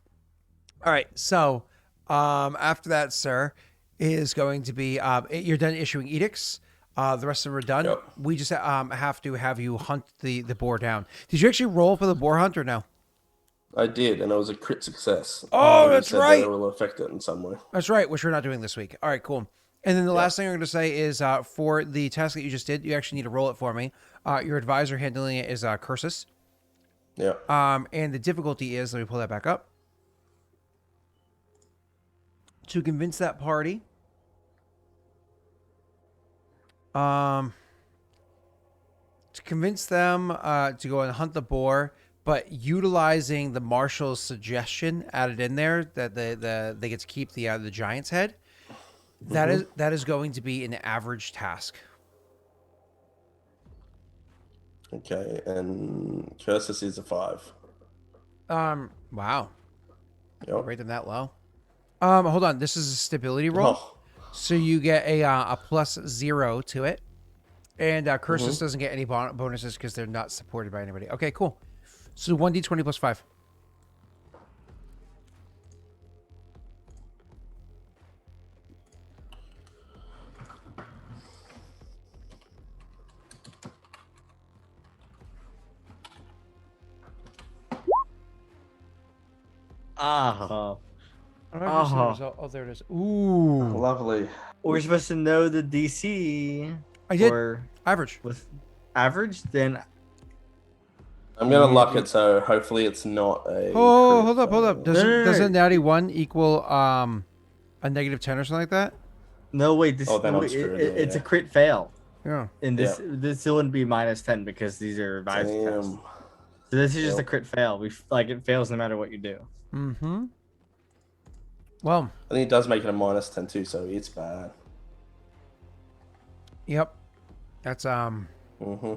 Speaker 1: All right, so after that, sir, is going to be you're done issuing edicts. The rest of them are done.
Speaker 3: Yep.
Speaker 1: We just have to have you hunt the boar down. Did you actually roll for the boar hunt or no?
Speaker 3: I did, and it was a crit success.
Speaker 1: Oh,
Speaker 3: You
Speaker 1: that's
Speaker 3: said
Speaker 1: right.
Speaker 3: That it will affect it in some way.
Speaker 1: That's right, which we're not doing this week. All right, cool. And then the last thing I'm going to say is for the task that you just did, you actually need to roll it for me. Your advisor handling it is Cursus.
Speaker 3: Yeah.
Speaker 1: And the difficulty is, let me pull that back up. To convince that party, to convince them to go and hunt the boar, but utilizing the marshal's suggestion added in there that they get to keep the giant's head. That is going to be an average task.
Speaker 3: Okay, and Cursus is a 5.
Speaker 1: Wow.
Speaker 3: Yep.
Speaker 1: Rate them that low. Hold on. This is a stability roll.
Speaker 3: Oh,
Speaker 1: So you get a +0 to it. And Cursus doesn't get any bonuses because they're not supported by anybody. Okay, cool. So 1d20 plus 5.
Speaker 2: Ah.
Speaker 1: I don't know if you see the result. Oh, there it is. Ooh.
Speaker 3: lovely.
Speaker 2: We're supposed to know the DC.
Speaker 1: I did.
Speaker 2: Or
Speaker 1: Average.
Speaker 2: with average, then
Speaker 3: I'm gonna lock it, so hopefully it's not a.
Speaker 1: Oh,
Speaker 3: crit
Speaker 1: hold up.
Speaker 3: fail.
Speaker 1: Does a natty 1 equal a -10 or something like that?
Speaker 2: no wait. This
Speaker 3: Oh, then I'm
Speaker 2: it-
Speaker 3: screwed,
Speaker 2: it's a
Speaker 3: yeah.
Speaker 2: crit fail.
Speaker 1: Yeah.
Speaker 2: And this wouldn't be -10 because these are revised tests.
Speaker 3: Damn.
Speaker 2: So this is just a
Speaker 3: Yep.
Speaker 2: crit fail. It fails no matter what you do.
Speaker 1: Mm-hmm. Well,
Speaker 3: I think it does make it a -10 too, so it's bad.
Speaker 1: yep. That's
Speaker 3: Mm-hmm.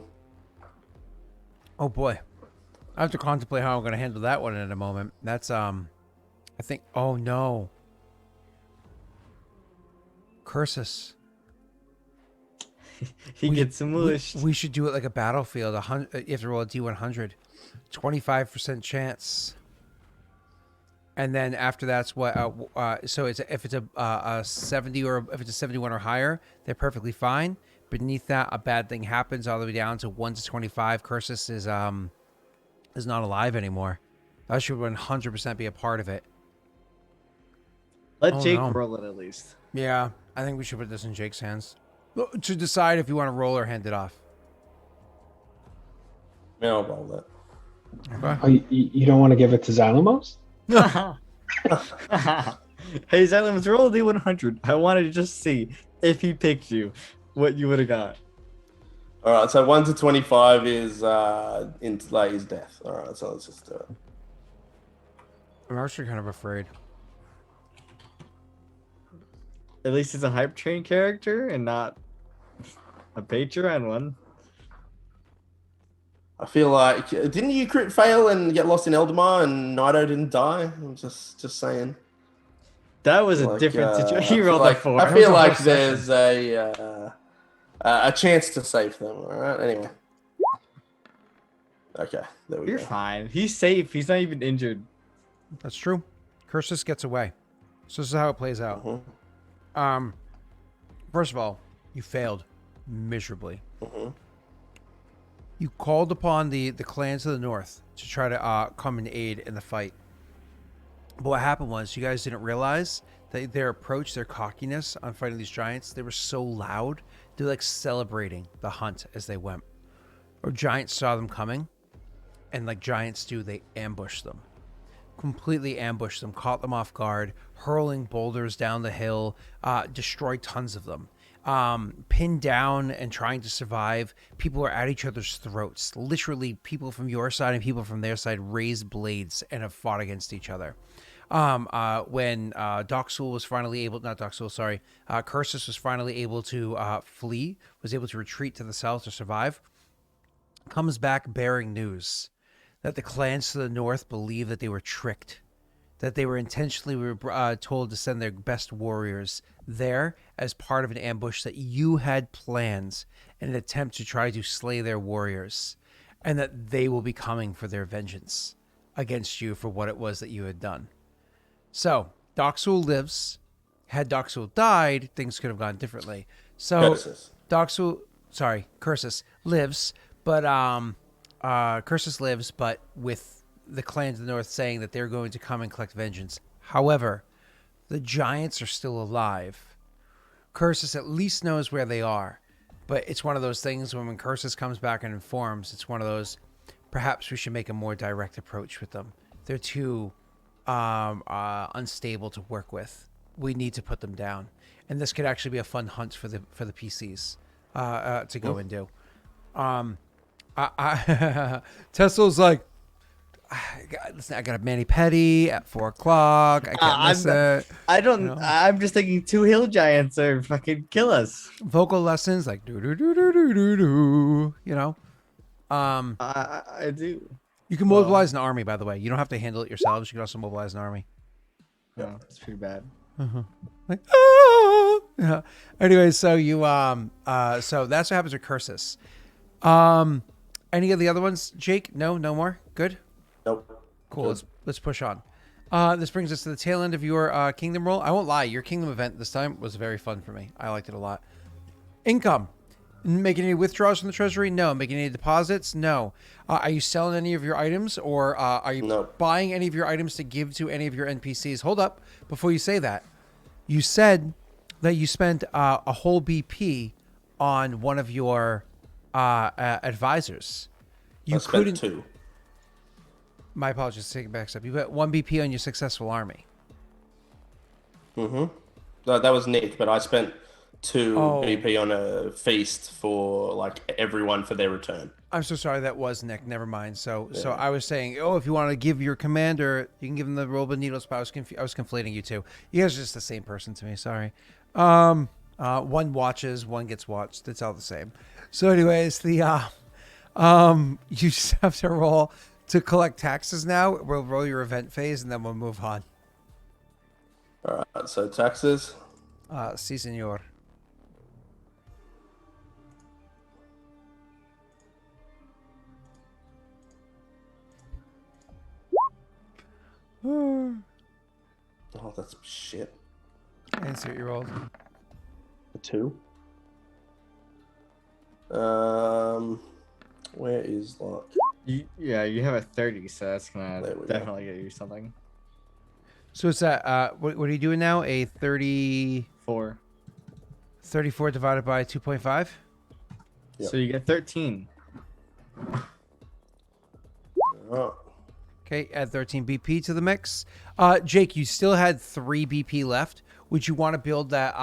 Speaker 1: oh boy. I have to contemplate how I'm going to handle that one in a moment. That's I think oh no. Cursus.
Speaker 2: He gets smushed.
Speaker 1: We should do it like a battlefield. You have to roll a D100. 25% chance. And then after that's what so if it's a 70 or if it's a 71 or higher, they're perfectly fine. Beneath that, a bad thing happens all the way down to 1 to 25. Cursus is not alive anymore. That should 100% be a part of it.
Speaker 2: Let
Speaker 1: Oh,
Speaker 2: Jake
Speaker 1: no.
Speaker 2: roll it at least.
Speaker 1: Yeah, I think we should put this in Jake's hands to decide if you want to roll or hand it off.
Speaker 3: Yeah, I'll roll that.
Speaker 1: Okay.
Speaker 4: Oh, you don't want to give it to Xylemos?
Speaker 2: Hey, Xylemus, roll a D100. I wanted to just see if he picked you, what you would have got.
Speaker 3: All right, so 1 to 25 is his death. All right, so let's just do it.
Speaker 1: I'm actually kind of afraid.
Speaker 2: At least it's a hype train character and not a Patreon one.
Speaker 3: I feel like didn't you crit fail and get lost in Eldamar and Naito didn't die? I'm just saying.
Speaker 2: That was a
Speaker 3: Like,
Speaker 2: different situation. He
Speaker 3: I feel
Speaker 2: rolled
Speaker 3: like,
Speaker 2: a 4.
Speaker 3: I
Speaker 2: It
Speaker 3: feel
Speaker 2: was a
Speaker 3: like
Speaker 2: whole
Speaker 3: there's
Speaker 2: session.
Speaker 3: a chance to save them. All right. Anyway. Okay. There we
Speaker 2: You're
Speaker 3: go.
Speaker 2: fine. He's safe. He's not even injured.
Speaker 1: That's true. Cursus gets away. So this is how it plays out.
Speaker 3: Mhm.
Speaker 1: First of all, you failed miserably.
Speaker 3: Mhm.
Speaker 1: You called upon the clans of the north to try to come and aid in the fight. But what happened was you guys didn't realize that their approach, their cockiness on fighting these giants, they were so loud. They're like celebrating the hunt as they went. Or giants saw them coming, and like giants do, they ambushed them. Completely ambushed them, caught them off guard, hurling boulders down the hill, destroyed tons of them. Pinned down and trying to survive. People are at each other's throats. Literally, people from your side and people from their side raised blades and have fought against each other. When Doxul was finally able, not Doxul, sorry, Cursus was finally able to flee, was able to retreat to the south to survive, comes back bearing news that the clans to the north believe that they were tricked, that they were intentionally told to send their best warriors there as part of an ambush that you had planned in an attempt to try to slay their warriors, and that they will be coming for their vengeance. against you for what it was that you had done. So Doxul lives. Had Doxul died, things could have gone differently. So Cursus lives, but Cursus lives, but with the clans of the north saying that they're going to come and collect vengeance. However, the giants are still alive. Cursus at least knows where they are, but it's one of those things when Cursus comes back and informs, it's one of those, perhaps we should make a more direct approach with them. They're too unstable to work with. We need to put them down, and this could actually be a fun hunt for the PCs to go and do. Tesla's like, listen, I got a mani-pedi at 4:00. I can't miss it.
Speaker 2: I don't.
Speaker 1: You know?
Speaker 2: I'm just thinking 2 hill giants are fucking kill us.
Speaker 1: Vocal lessons like do do do do do do do. You know.
Speaker 2: I do.
Speaker 1: You can mobilize an army, by the way. You don't have to handle it yourselves. You can also mobilize an army.
Speaker 2: No, it's pretty bad.
Speaker 1: Like, ah! Yeah. Anyway, so you so that's what happens with Cursus. Any of the other ones, Jake? No more. Good.
Speaker 3: Nope.
Speaker 1: Cool.
Speaker 3: Good.
Speaker 1: Let's push on. This brings us to the tail end of your kingdom roll. I won't lie, your kingdom event this time was very fun for me. I liked it a lot. Income. Making any withdrawals from the treasury? No. Making any deposits? No. Are you selling any of your items, or are you
Speaker 3: No.
Speaker 1: buying any of your items to give to any of your NPCs? Hold up. Before you say that, you said that you spent a whole BP on one of your advisors. You
Speaker 3: I spent
Speaker 1: couldn't.
Speaker 3: 2.
Speaker 1: My apologies. Take it back a step. You got 1 BP on your successful army.
Speaker 3: Mm-hmm. That was Nick, but I spent 2
Speaker 1: Oh.
Speaker 3: BP on a feast for like everyone for their return.
Speaker 1: I'm so sorry. That was Nick. Never mind. So
Speaker 3: Yeah.
Speaker 1: I was saying, if you want to give your commander, you can give him the roll of needles. But I was conflating you two. You guys are just the same person to me. Sorry. One watches, one gets watched. It's all the same. So, anyways, the you just have to roll to collect taxes now. We'll roll your event phase, and then we'll move on.
Speaker 3: All right. So taxes.
Speaker 1: Si, senor.
Speaker 3: Oh, that's shit.
Speaker 1: And see what you rolled.
Speaker 4: A 2.
Speaker 3: Where is luck?
Speaker 2: You have a 30, so that's gonna
Speaker 3: There we go.
Speaker 2: definitely get you something.
Speaker 1: So it's that. What are you doing now? A
Speaker 2: 4.
Speaker 1: 34 divided by 2.5.
Speaker 3: Yep.
Speaker 2: So you get 13.
Speaker 3: Oh,
Speaker 1: Okay, add 13 BP to the mix. Jake, you still had 3 BP left. Would you want to build that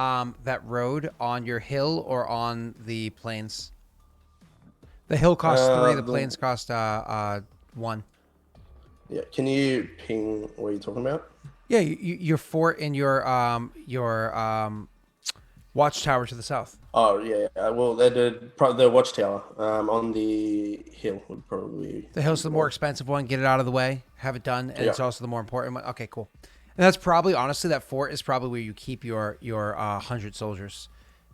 Speaker 1: that road on your hill or on the plains? The hill costs 3. The plains cost 1.
Speaker 3: yeah. Can you ping what you're talking about?
Speaker 1: Yeah, your fort and your watchtower to the south.
Speaker 3: Oh yeah. Well, the watchtower on the hill would probably.
Speaker 1: The hill's the more expensive one. Get it out of the way. Have it done, and
Speaker 3: Yeah.
Speaker 1: it's also the more important one. Okay, cool. And that's probably, honestly, that fort is probably where you keep your 100 soldiers.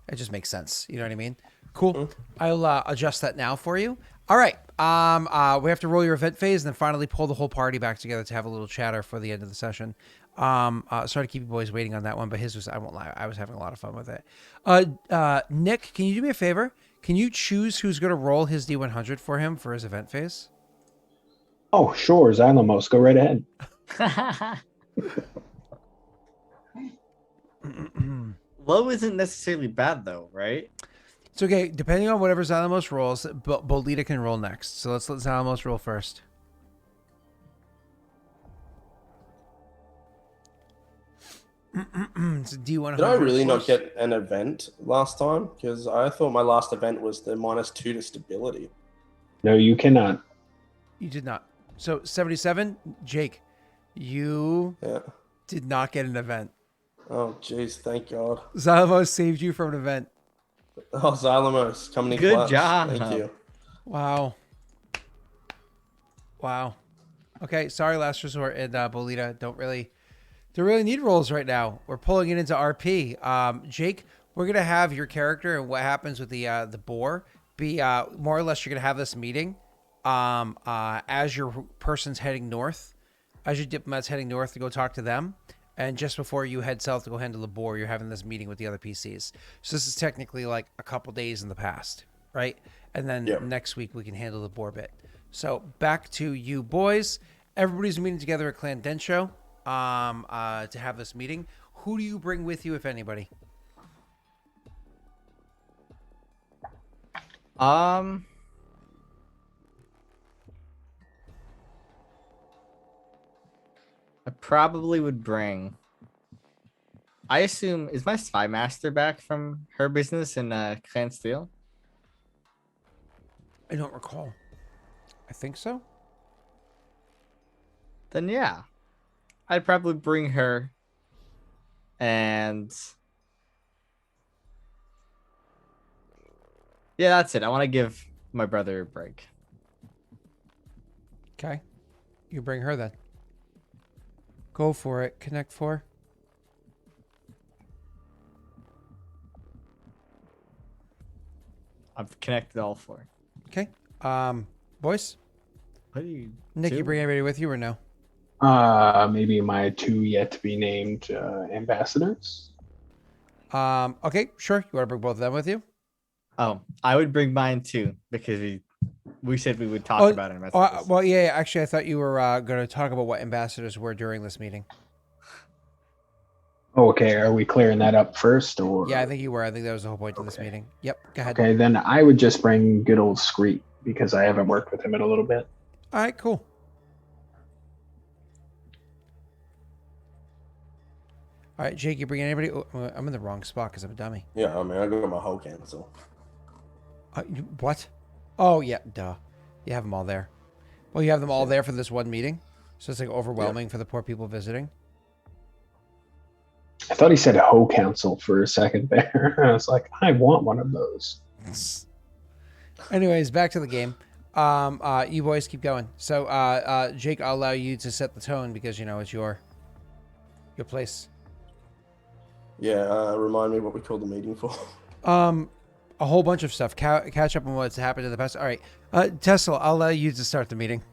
Speaker 1: It just makes sense. You know what I mean? Cool. I'll adjust that now for you. All right. We have to roll your event phase and then finally pull the whole party back together to have a little chatter for the end of the session. Sorry to keep you boys waiting on that one, but his was, I won't lie, I was having a lot of fun with it. Nick, can you do me a favor? Can you choose who's going to roll his D100 for him for his event phase?
Speaker 4: Oh, sure, Xylamos, go right ahead.
Speaker 2: Low isn't necessarily bad though, right?
Speaker 1: It's okay. Depending on whatever Xylamos rolls, Bolita can roll next. So let's let Xylamos roll first. It's a D100.
Speaker 3: Did I really not
Speaker 1: force.
Speaker 3: get an event last time? Because I thought my last event was the -2 to stability.
Speaker 4: No, you cannot.
Speaker 1: You did not. So 77, Jake, you
Speaker 3: Yeah.
Speaker 1: did not get an event.
Speaker 3: Oh, jeez. Thank God.
Speaker 1: Xylamos saved you from an event.
Speaker 3: Oh, Xylamos coming in
Speaker 2: Good
Speaker 3: clutch.
Speaker 2: job.
Speaker 3: Thank you.
Speaker 1: Wow. Wow. Okay, sorry, Last Resort and Bolita. Don't really need rolls right now. We're pulling it into RP. Jake, we're gonna have your character and what happens with the boar be more or less. You're gonna have this meeting, as your person's heading north, as your diplomat's heading north to go talk to them, and just before you head south to go handle the boar, you're having this meeting with the other PCs. So this is technically like a couple days in the past, right? And then next week we can handle the boar bit. So back to you boys. Everybody's meeting together at Clan Densho to have this meeting. Who do you bring with you, if anybody?
Speaker 2: I probably would bring. I assume, is my spy master back from her business in Clan Steel?
Speaker 1: I don't recall. I think so.
Speaker 2: Then yeah, I'd probably bring her. And yeah, that's it. I want to give my brother a break.
Speaker 1: Okay. You bring her then. Go for it. Connect 4.
Speaker 2: I've connected all 4.
Speaker 1: Okay. Boys?
Speaker 2: What do you
Speaker 1: Nick,
Speaker 2: do?
Speaker 1: you bring anybody with you or no?
Speaker 4: Maybe my 2 yet to be named ambassadors.
Speaker 1: Okay, sure. You want to bring both of them with you?
Speaker 2: Oh, I would bring mine too because we said we would talk about it.
Speaker 1: Well, yeah. Actually, I thought you were going to talk about what ambassadors were during this meeting.
Speaker 4: Okay, are we clearing that up first, or?
Speaker 1: Yeah, I think you were. I think that was the whole point of this meeting. Yep. Go ahead.
Speaker 4: Okay, then I would just bring good old Screet because I haven't worked with him in a little bit.
Speaker 1: All right. Cool. All right, Jake, you bring anybody? Oh, I'm in the wrong spot because I'm a dummy.
Speaker 3: Yeah, I mean, I got my whole cancel.
Speaker 1: What? Oh, yeah, duh. You have them all there. Well, you have them all there for this one meeting, so it's like overwhelming for the poor people visiting.
Speaker 4: I thought he said Ho Council for a second there. I was like, I want one of those.
Speaker 1: Anyways, back to the game. You boys keep going. So, Jake, I'll allow you to set the tone because it's your place.
Speaker 3: Yeah, remind me what we called the meeting for.
Speaker 1: A whole bunch of stuff. Catch up on what's happened in the past. All right, Tesla, I'll allow you to start the meeting.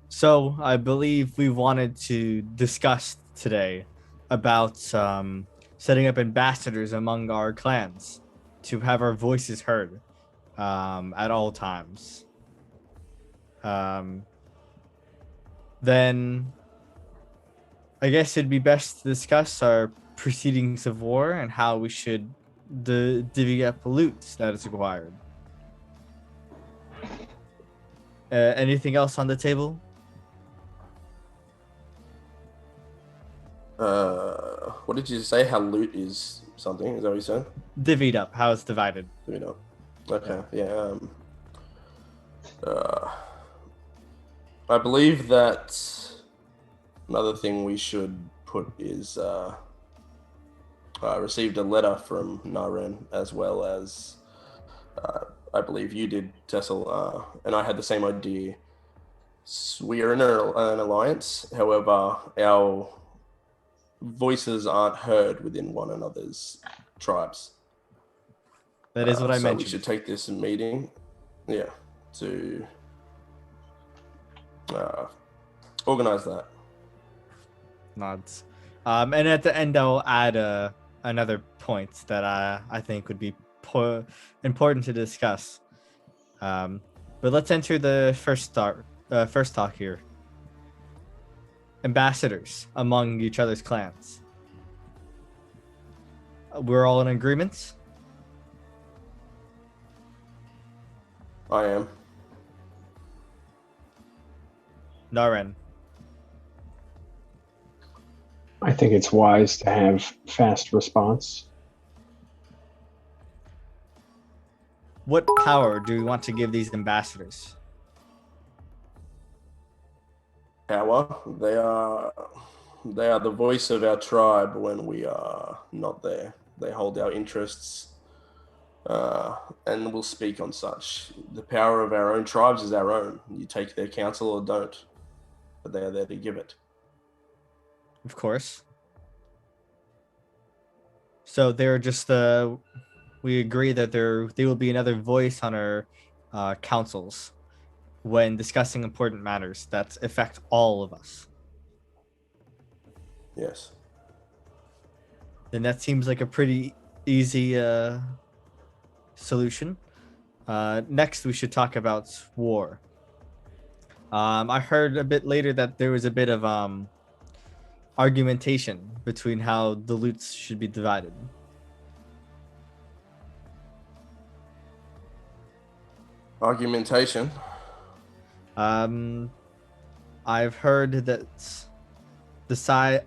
Speaker 2: So I believe we wanted to discuss today about setting up ambassadors among our clans to have our voices heard at all times. Then I guess it'd be best to discuss our proceedings of war and how we should divvy up loot that is acquired. Anything else on the table?
Speaker 3: What did you say? How loot is something? Is that what you said?
Speaker 2: Divvied up, how it's divided.
Speaker 3: You know. Okay. Yeah. I believe that another thing we should put is I received a letter from Naren as well as I believe you did, Tessel, and I had the same idea. We are in an alliance, however, our voices aren't heard within one another's tribes.
Speaker 2: That is what I
Speaker 3: so
Speaker 2: mentioned.
Speaker 3: We should take this meeting, to organize that.
Speaker 2: Nods. And at the end, I'll add another point that I think would be important to discuss. But let's enter the first talk here. Ambassadors among each other's clans. We're all in agreement?
Speaker 3: I am.
Speaker 2: Naren.
Speaker 4: I think it's wise to have fast response.
Speaker 2: What power do we want to give these ambassadors?
Speaker 3: Power. They are the voice of our tribe when we are not there. They hold our interests and will speak on such. The power of our own tribes is our own. You take their counsel or don't, but they are there to give it.
Speaker 2: Of course. So they're just we we agree that there will be another voice on our councils when discussing important matters that affect all of us.
Speaker 3: Yes.
Speaker 2: Then that seems like a pretty easy solution. Next, we should talk about war. I heard a bit later that there was a bit of argumentation between how the loots should be divided.
Speaker 3: Argumentation.
Speaker 2: I've heard that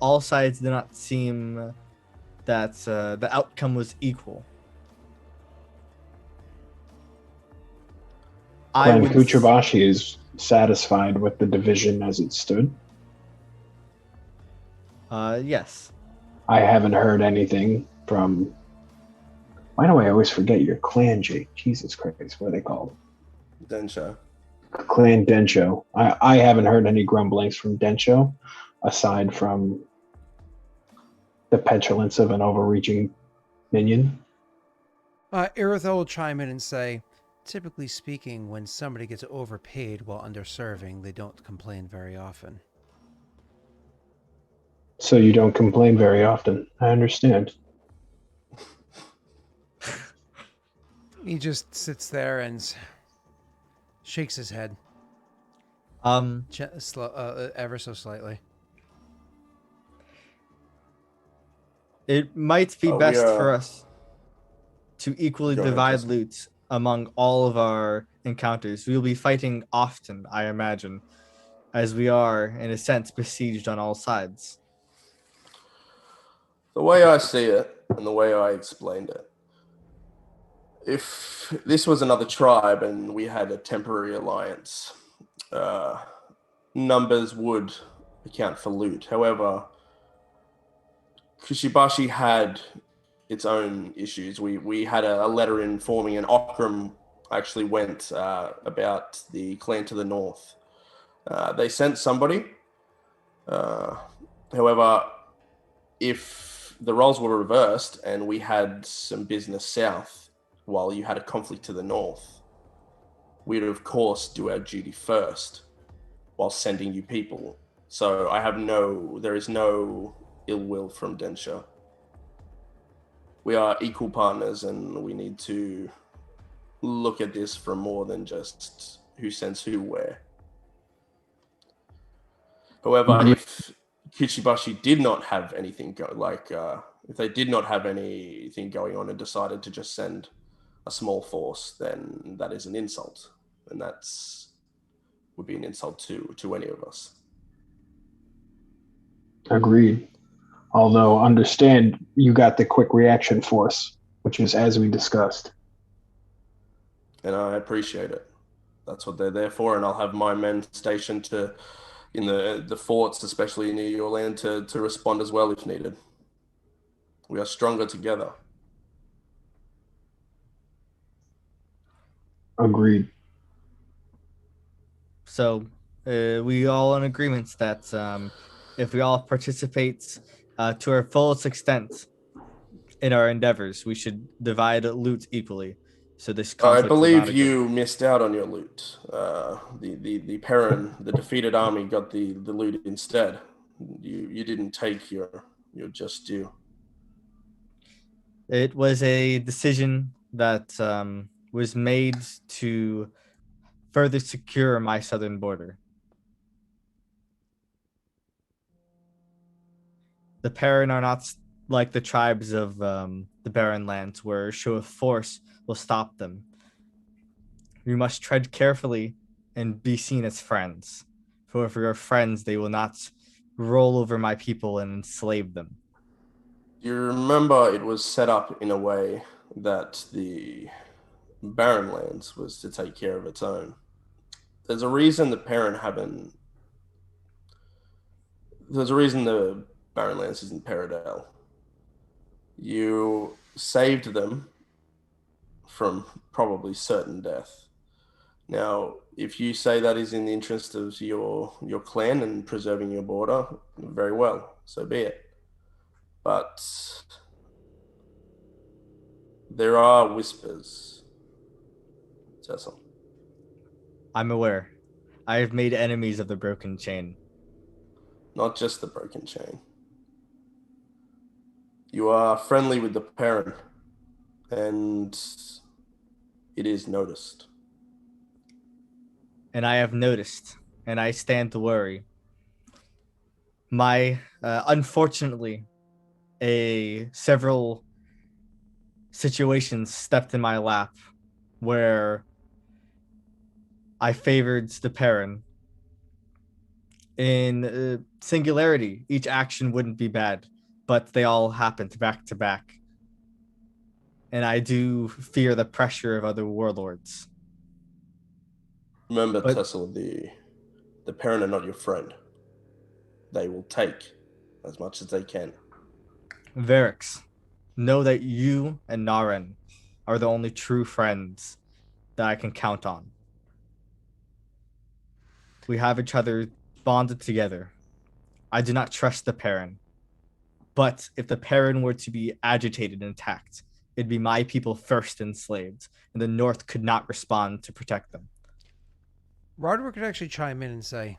Speaker 2: all sides did not seem that the outcome was equal.
Speaker 4: Clan Kuchibashi is satisfied with the division as it stood.
Speaker 2: Yes.
Speaker 4: I haven't heard anything from. Why do I always forget your clan, Jake? Jesus Christ, what are they called?
Speaker 3: Densho.
Speaker 4: Clan Densho. I haven't heard any grumblings from Densho, aside from the petulance of an overreaching minion.
Speaker 1: Iritha will chime in and say, typically speaking, when somebody gets overpaid while underserving, they don't complain very often.
Speaker 4: So you don't complain very often. I understand.
Speaker 1: He just sits there and shakes his head. Ever so slightly.
Speaker 2: It might be best for us to equally divide loot among all of our encounters. We will be fighting often, I imagine, as we are, in a sense, besieged on all sides.
Speaker 3: The way I see it, and the way I explained it, if this was another tribe and we had a temporary alliance, numbers would account for loot. However, Kushibashi had its own issues. We had a letter informing, and Aurorum actually went about the clan to the north. They sent somebody. However, if the roles were reversed and we had some business south while you had a conflict to the north, we'd of course do our duty first while sending you people. So there is no ill will from Densha. We are equal partners, and we need to look at this from more than just who sends who where. However, if Kuchibashi did not have anything if they did not have anything going on and decided to just send a small force, then that is an insult, and would be an insult to any of us.
Speaker 4: Agreed. Although, understand, you got the quick reaction force, which is as we discussed.
Speaker 3: And I appreciate it. That's what they're there for, and I'll have my men stationed in the forts, especially near your land, to respond as well if needed. We are stronger together.
Speaker 4: Agreed.
Speaker 2: So we all in agreement that if we all participate to our fullest extent in our endeavors, we should divide loot equally. So this conflict
Speaker 3: I believe you missed out on your loot. The Perrin, the defeated army, got the loot instead. You didn't take your just due.
Speaker 2: It was a decision that was made to further secure my southern border. The Perrin are not like the tribes of the Barren Lands, where a show of force will stop them. We must tread carefully and be seen as friends. For if we are friends, they will not roll over my people and enslave them.
Speaker 3: You remember it was set up in a way that the Barren Lands was to take care of its own. There's a reason the Barren Lands isn't Paradale. You saved them from probably certain death. Now, if you say that is in the interest of your clan and preserving your border, very well, so be it. But There are whispers, Cecil.
Speaker 2: I'm aware. I have made enemies of the broken chain.
Speaker 3: Not just the broken chain. You are friendly with the parent, and it is noticed.
Speaker 2: And I have noticed, and I stand to worry. Unfortunately, several situations stepped in my lap where I favored the parent. In singularity, each action wouldn't be bad, but they all happened back to back. And I do fear the pressure of other warlords.
Speaker 3: Remember,
Speaker 2: But
Speaker 3: Tessel, the parent are not your friend. They will take as much as they can.
Speaker 2: Varix, know that you and Naren are the only true friends that I can count on. We have each other bonded together. I do not trust the parent. But if the parent were to be agitated and attacked, it'd be my people first enslaved, and the North could not respond to protect them.
Speaker 1: Roderick could actually chime in and say,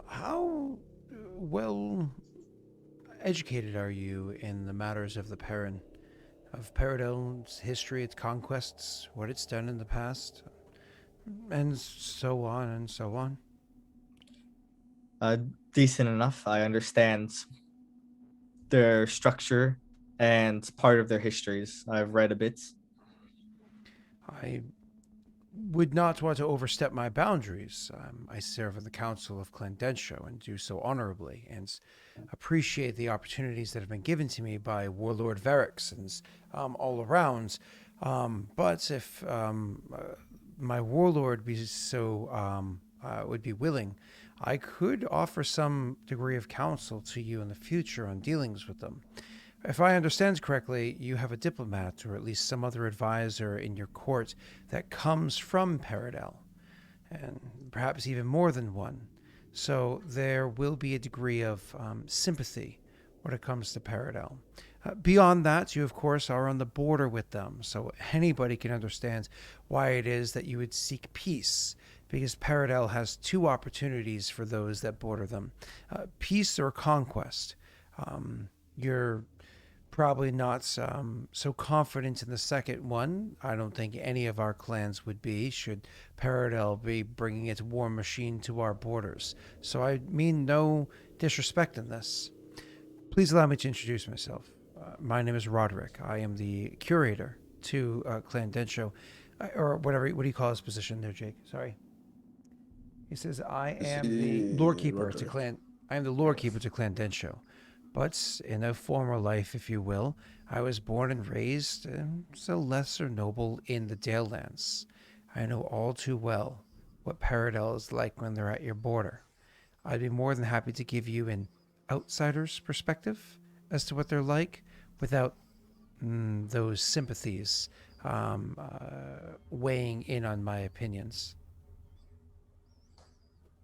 Speaker 1: how well educated are you in the matters of the Perrin, of Paradel's history, its conquests, what it's done in the past, and so on and so on?
Speaker 2: Decent enough. I understand their structure and part of their histories. I've read a bit.
Speaker 1: I would not want to overstep my boundaries. I serve on the Council of Clandensho and do so honorably, and appreciate the opportunities that have been given to me by Warlord Varix and all around. But if my warlord would be willing, I could offer some degree of counsel to you in the future on dealings with them. If I understand correctly, you have a diplomat or at least some other advisor in your court that comes from Paradel, and perhaps even more than one. So there will be a degree of sympathy when it comes to Paradel. Beyond that, you of course are on the border with them, so anybody can understand why it is that you would seek peace, because Paradel has two opportunities for those that border them: peace or conquest. You're probably not so confident in the second one. I don't think any of our clans would be, should Paradel be bringing its war machine to our borders. So I mean no disrespect in this. Please allow me to introduce myself. My name is Roderick. I am the curator to Clan Densho, or whatever. What do you call his position there, Jake? Sorry. He says I am the lore keeper to Clan. I am the lore keeper to Clan Densho. But in a former life, if you will, I was born and raised so lesser noble in the Dalelands. I know all too well what Paradel is like when they're at your border. I'd be more than happy to give you an outsider's perspective as to what they're like without those sympathies weighing in on my opinions.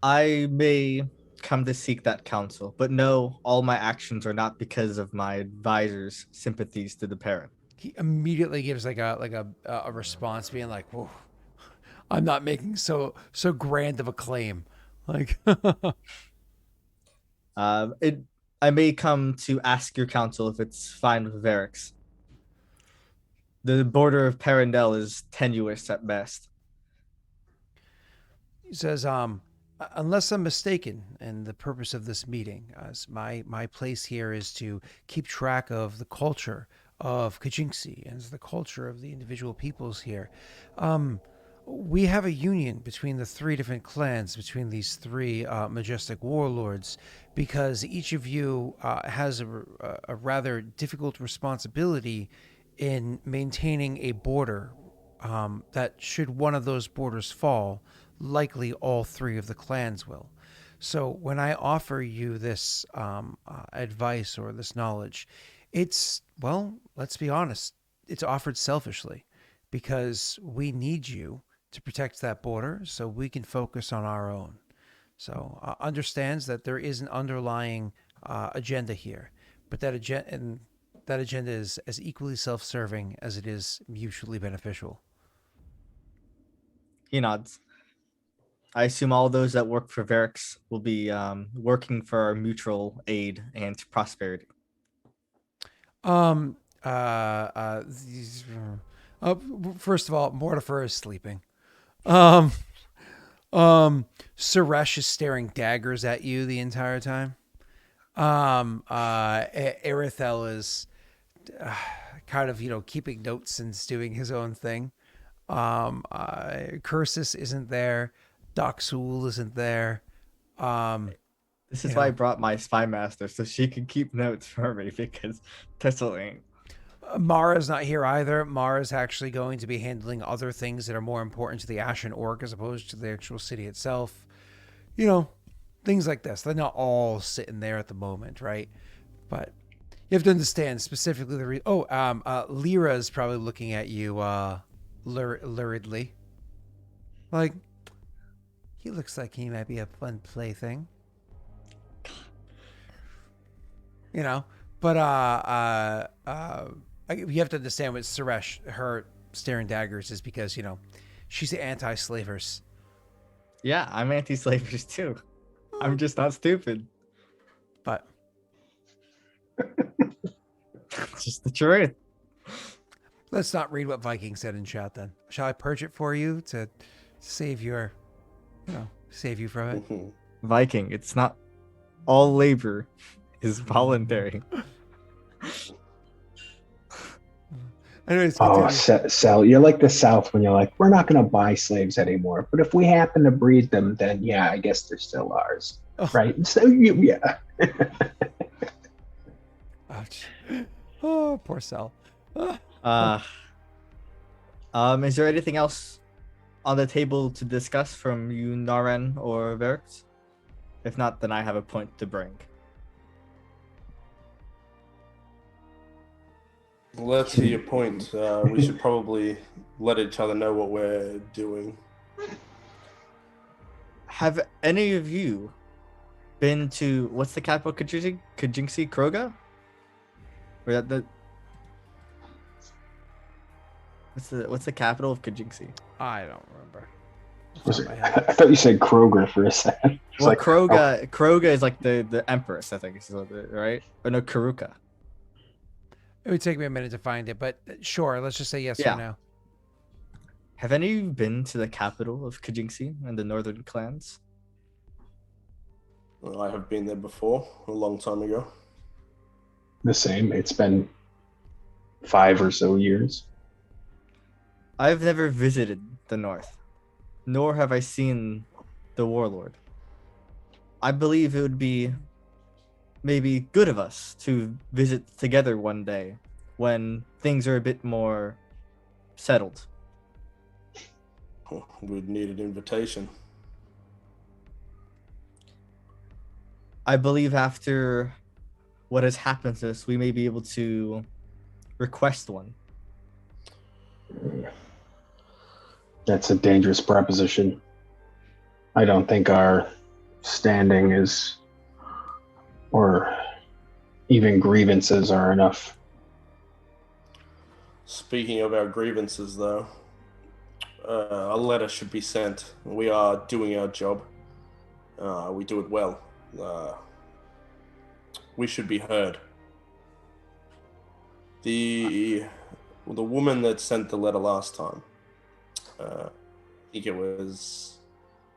Speaker 2: I may come to seek that counsel, but no, all my actions are not because of my advisor's sympathies to the parent.
Speaker 1: He immediately gives like a response, being like, "Whoa, I'm not making so grand of a claim." Like,
Speaker 2: It I may come to ask your counsel if it's fine with Varix. The border of Parendel is tenuous at best.
Speaker 1: he says, unless I'm mistaken, and the purpose of this meeting, as my place here is to keep track of the culture of Kajinksi and the culture of the individual peoples here. We have a union between the three different clans, between these three majestic warlords, because each of you has a rather difficult responsibility in maintaining a border that, should one of those borders fall, likely all three of the clans will. So when I offer you this advice or this knowledge, it's, well, let's be honest, it's offered selfishly, because we need you to protect that border so we can focus on our own. So understands that there is an underlying agenda here, but that agenda, and that agenda is as equally self-serving as it is mutually beneficial.
Speaker 2: He nods. I assume all those that work for Varix will be working for our mutual aid and prosperity.
Speaker 1: First of all, Mortifer is sleeping. Suresh is staring daggers at you the entire time. Erithel is kind of, keeping notes and doing his own thing. Cursus isn't there. Doxul isn't there.
Speaker 2: This is why I brought my spy master, so she can keep notes for me, because Tessel ain't.
Speaker 1: Mara's not here either. Mara's actually going to be handling other things that are more important to the Ashen Orc as opposed to the actual city itself. Things like this. They're not all sitting there at the moment, right? But you have to understand specifically Lyra is probably looking at you luridly. Like, he looks like he might be a fun plaything. But you have to understand with Suresh, her staring daggers is because, she's anti-slavers.
Speaker 2: Yeah, I'm anti-slavers too. I'm just not stupid.
Speaker 1: But
Speaker 2: just the truth.
Speaker 1: Let's not read what Viking said in chat then. Shall I purge it for you to save you from it?
Speaker 2: Viking, it's not all labor is voluntary.
Speaker 1: Anyways,
Speaker 4: Sal, you're like the South when you're like, we're not going to buy slaves anymore. But if we happen to breed them, then yeah, I guess they're still ours.
Speaker 1: Oh.
Speaker 4: Right? So, yeah.
Speaker 1: Ouch. Oh, poor Sal.
Speaker 2: Is there anything else on the table to discuss from you, Naren or Varix? If not, then I have a point to bring.
Speaker 3: Let's hear your point. We should probably let each other know what we're doing.
Speaker 2: Have any of you been to, what's the capital of Kajinksi? Kroga? Or that what's the capital of Kajinksi?
Speaker 1: I don't remember.
Speaker 4: I thought you said Kroger for a second.
Speaker 2: Well, Kroga is like the empress, I think, right? Or no, Karuka.
Speaker 1: It would take me a minute to find it, but sure, let's just say yes or no.
Speaker 2: Have any of you been to the capital of Kajinksi and the northern clans?
Speaker 3: Well, I have been there before, a long time ago.
Speaker 4: The same. It's been 5 or so years.
Speaker 2: I've never visited the north, nor have I seen the warlord. I believe it would be maybe good of us to visit together one day when things are a bit more settled.
Speaker 3: We'd need an invitation.
Speaker 2: I believe after what has happened to us, we may be able to request one.
Speaker 4: That's a dangerous proposition. I don't think our standing is, or even grievances are enough.
Speaker 3: Speaking of our grievances, though, a letter should be sent. We are doing our job. We do it well. We should be heard. The woman that sent the letter last time, I think it was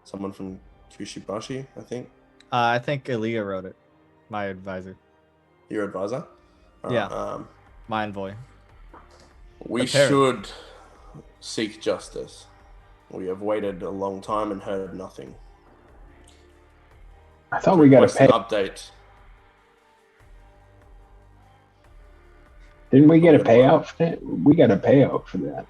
Speaker 3: someone from Kushibashi, I think.
Speaker 2: I think Aaliyah wrote it. My advisor.
Speaker 3: Your advisor?
Speaker 2: Yeah. My envoy.
Speaker 3: We should seek justice. We have waited a long time and heard nothing.
Speaker 4: I thought we got to pay.
Speaker 3: An update.
Speaker 4: Didn't we get a payout for that? We got a payout for that.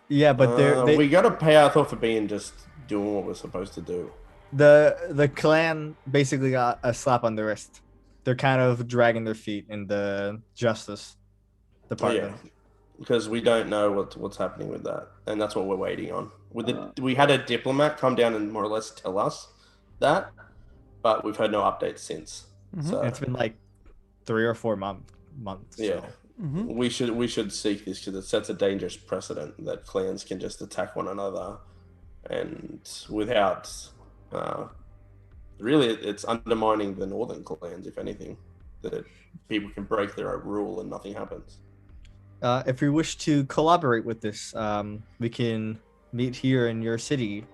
Speaker 2: Yeah, but
Speaker 3: we got a payout for being just doing what we're supposed to do.
Speaker 2: The clan basically got a slap on the wrist. They're kind of dragging their feet in the justice department.
Speaker 3: Yeah, because we don't know what's happening with that, and that's what we're waiting on. We had a diplomat come down and more or less tell us that, but we've heard no updates since.
Speaker 1: Mm-hmm.
Speaker 3: So
Speaker 2: It's been like 3 or 4 months. month.
Speaker 3: Yeah.
Speaker 2: So.
Speaker 3: We should seek this because it sets a dangerous precedent that clans can just attack one another, and without really it's undermining the northern clans. If anything, that people can break their own rule and nothing happens.
Speaker 2: If we wish to collaborate with this, we can meet here in your city,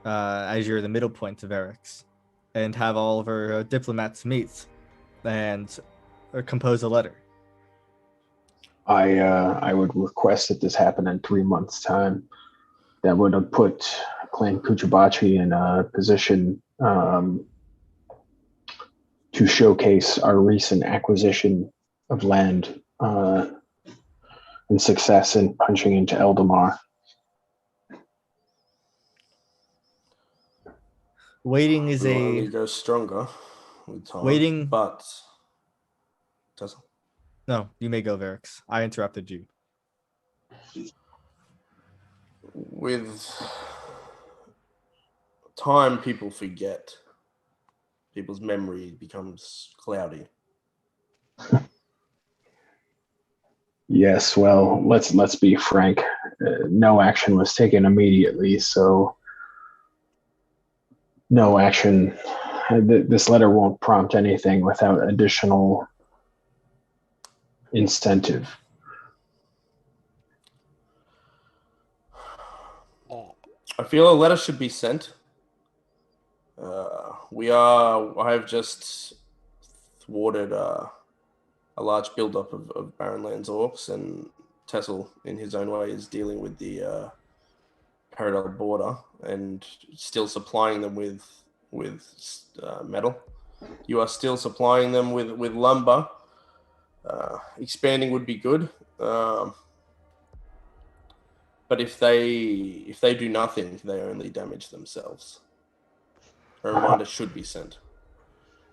Speaker 2: as you're the middle point of Eric's, and have all of our diplomats meet and compose a letter.
Speaker 4: I would request that this happen in 3 months' time. That would have put Clan Kuchibachi in a position to showcase our recent acquisition of land and success in punching into Eldamar.
Speaker 2: Waiting is
Speaker 3: We will only
Speaker 2: a
Speaker 3: go stronger with time.
Speaker 2: Waiting-
Speaker 3: but doesn't.
Speaker 2: no. You may go, Verix. I interrupted you.
Speaker 3: With time, people forget. People's memory becomes cloudy.
Speaker 4: Yes, well, let's be frank. No action was taken immediately, so no action. This letter won't prompt anything without additional incentive.
Speaker 3: I feel a letter should be sent. I have just thwarted a large buildup of Barren Lands orcs, and Tessel, in his own way, is dealing with the Paradise border and still supplying them with metal. You are still supplying them with lumber. Expanding would be good, but if they do nothing, they only damage themselves. A reminder should be sent.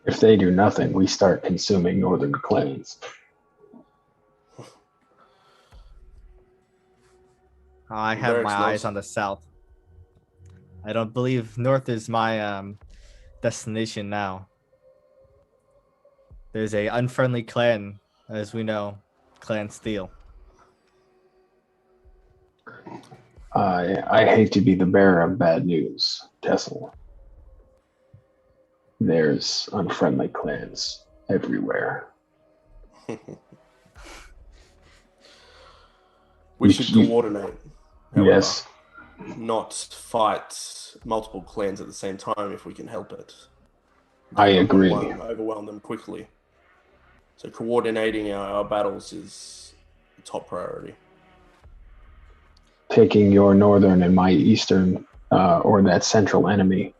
Speaker 4: If they do nothing, we start consuming northern clans.
Speaker 2: I have
Speaker 3: Verix
Speaker 2: my
Speaker 3: knows.
Speaker 2: eyes on the south. I don't believe north is my destination now. There's a unfriendly clan, as we know, Clan Steel.
Speaker 4: I hate to be the bearer of bad news, Tessel. There's unfriendly clans everywhere.
Speaker 3: We should coordinate. However,
Speaker 4: Yes.
Speaker 3: not fight multiple clans at the same time if we can help it.
Speaker 4: I agree.
Speaker 3: Overwhelm them quickly. So coordinating our battles is the top priority.
Speaker 4: Taking your northern and my eastern or that central enemy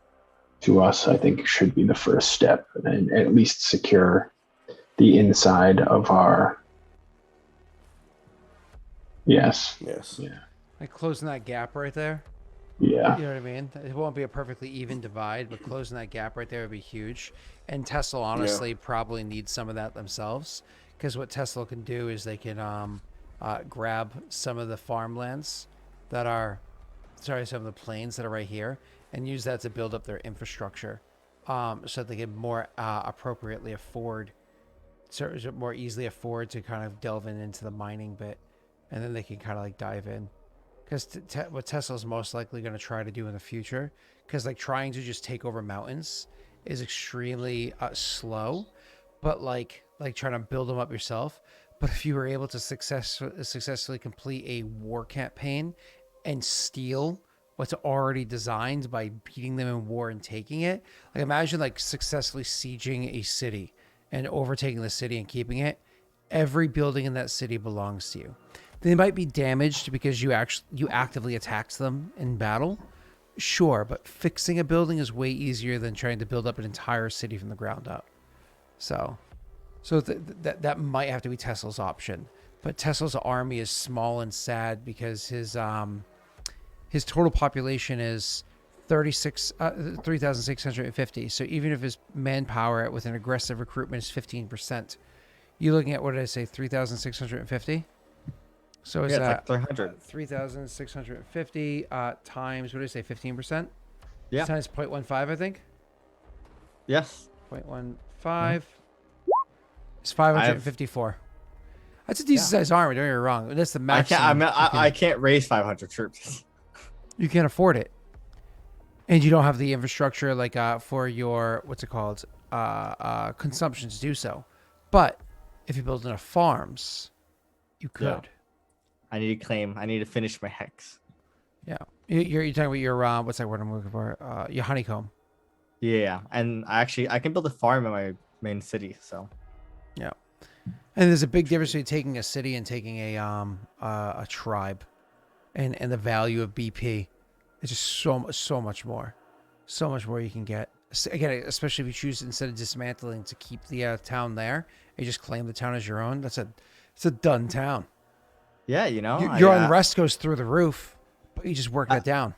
Speaker 4: to us, I think, should be the first step, and at least secure the inside of our. Yes.
Speaker 3: Yes.
Speaker 4: Yeah.
Speaker 1: Like closing that gap right there.
Speaker 4: Yeah.
Speaker 1: You know what I mean? It won't be a perfectly even divide, but closing that gap right there would be huge. And Tesla honestly probably needs some of that themselves, because what Tesla can do is they can grab some of the farmlands that are, some of the plains that are right here, and use that to build up their infrastructure, so that they can more appropriately afford, more easily afford to kind of delve into the mining bit, and then they can kind of like dive in. Because what Tesla's most likely going to try to do in the future, because like trying to just take over mountains is extremely slow, but like trying to build them up yourself. But if you were able to successfully complete a war campaign and steal what's already designed by beating them in war and taking it, like imagine like successfully sieging a city and overtaking the city and keeping it. Every building in that city belongs to you. They might be damaged because you actively attacked them in battle, sure, but fixing a building is way easier than trying to build up an entire city from the ground up. So that might have to be Tesla's option. But Tesla's army is small and sad because his total population is 3,650. So even if his manpower with an aggressive recruitment is 15%, you're looking at, what did I say, 3,650? So is that
Speaker 2: like 300.
Speaker 1: 3,650 times, what did I say, 15%?
Speaker 2: Yeah.
Speaker 1: Times 0.15, I think.
Speaker 2: Yes.
Speaker 1: 0.15. It's 554. That's a decent sized army. Don't get me wrong. That's the
Speaker 2: I
Speaker 1: maximum.
Speaker 2: can't. I can't raise 500 troops.
Speaker 1: You can't afford it, and you don't have the infrastructure like for your consumption to do so. But if you build enough farms, you could.
Speaker 2: Yeah. I need to claim. I need to finish my hex.
Speaker 1: Yeah, you're talking about your what's that word I'm looking for? Your honeycomb.
Speaker 2: Yeah, and I can build a farm in my main city. So.
Speaker 1: Yeah, and there's a big difference between taking a city and taking a tribe, and the value of BP. It's just so much more you can get. Again, especially if you choose instead of dismantling to keep the town there, you just claim the town as your own. It's a done town.
Speaker 2: Yeah, you know,
Speaker 1: Your unrest goes through the roof, but you just work that down.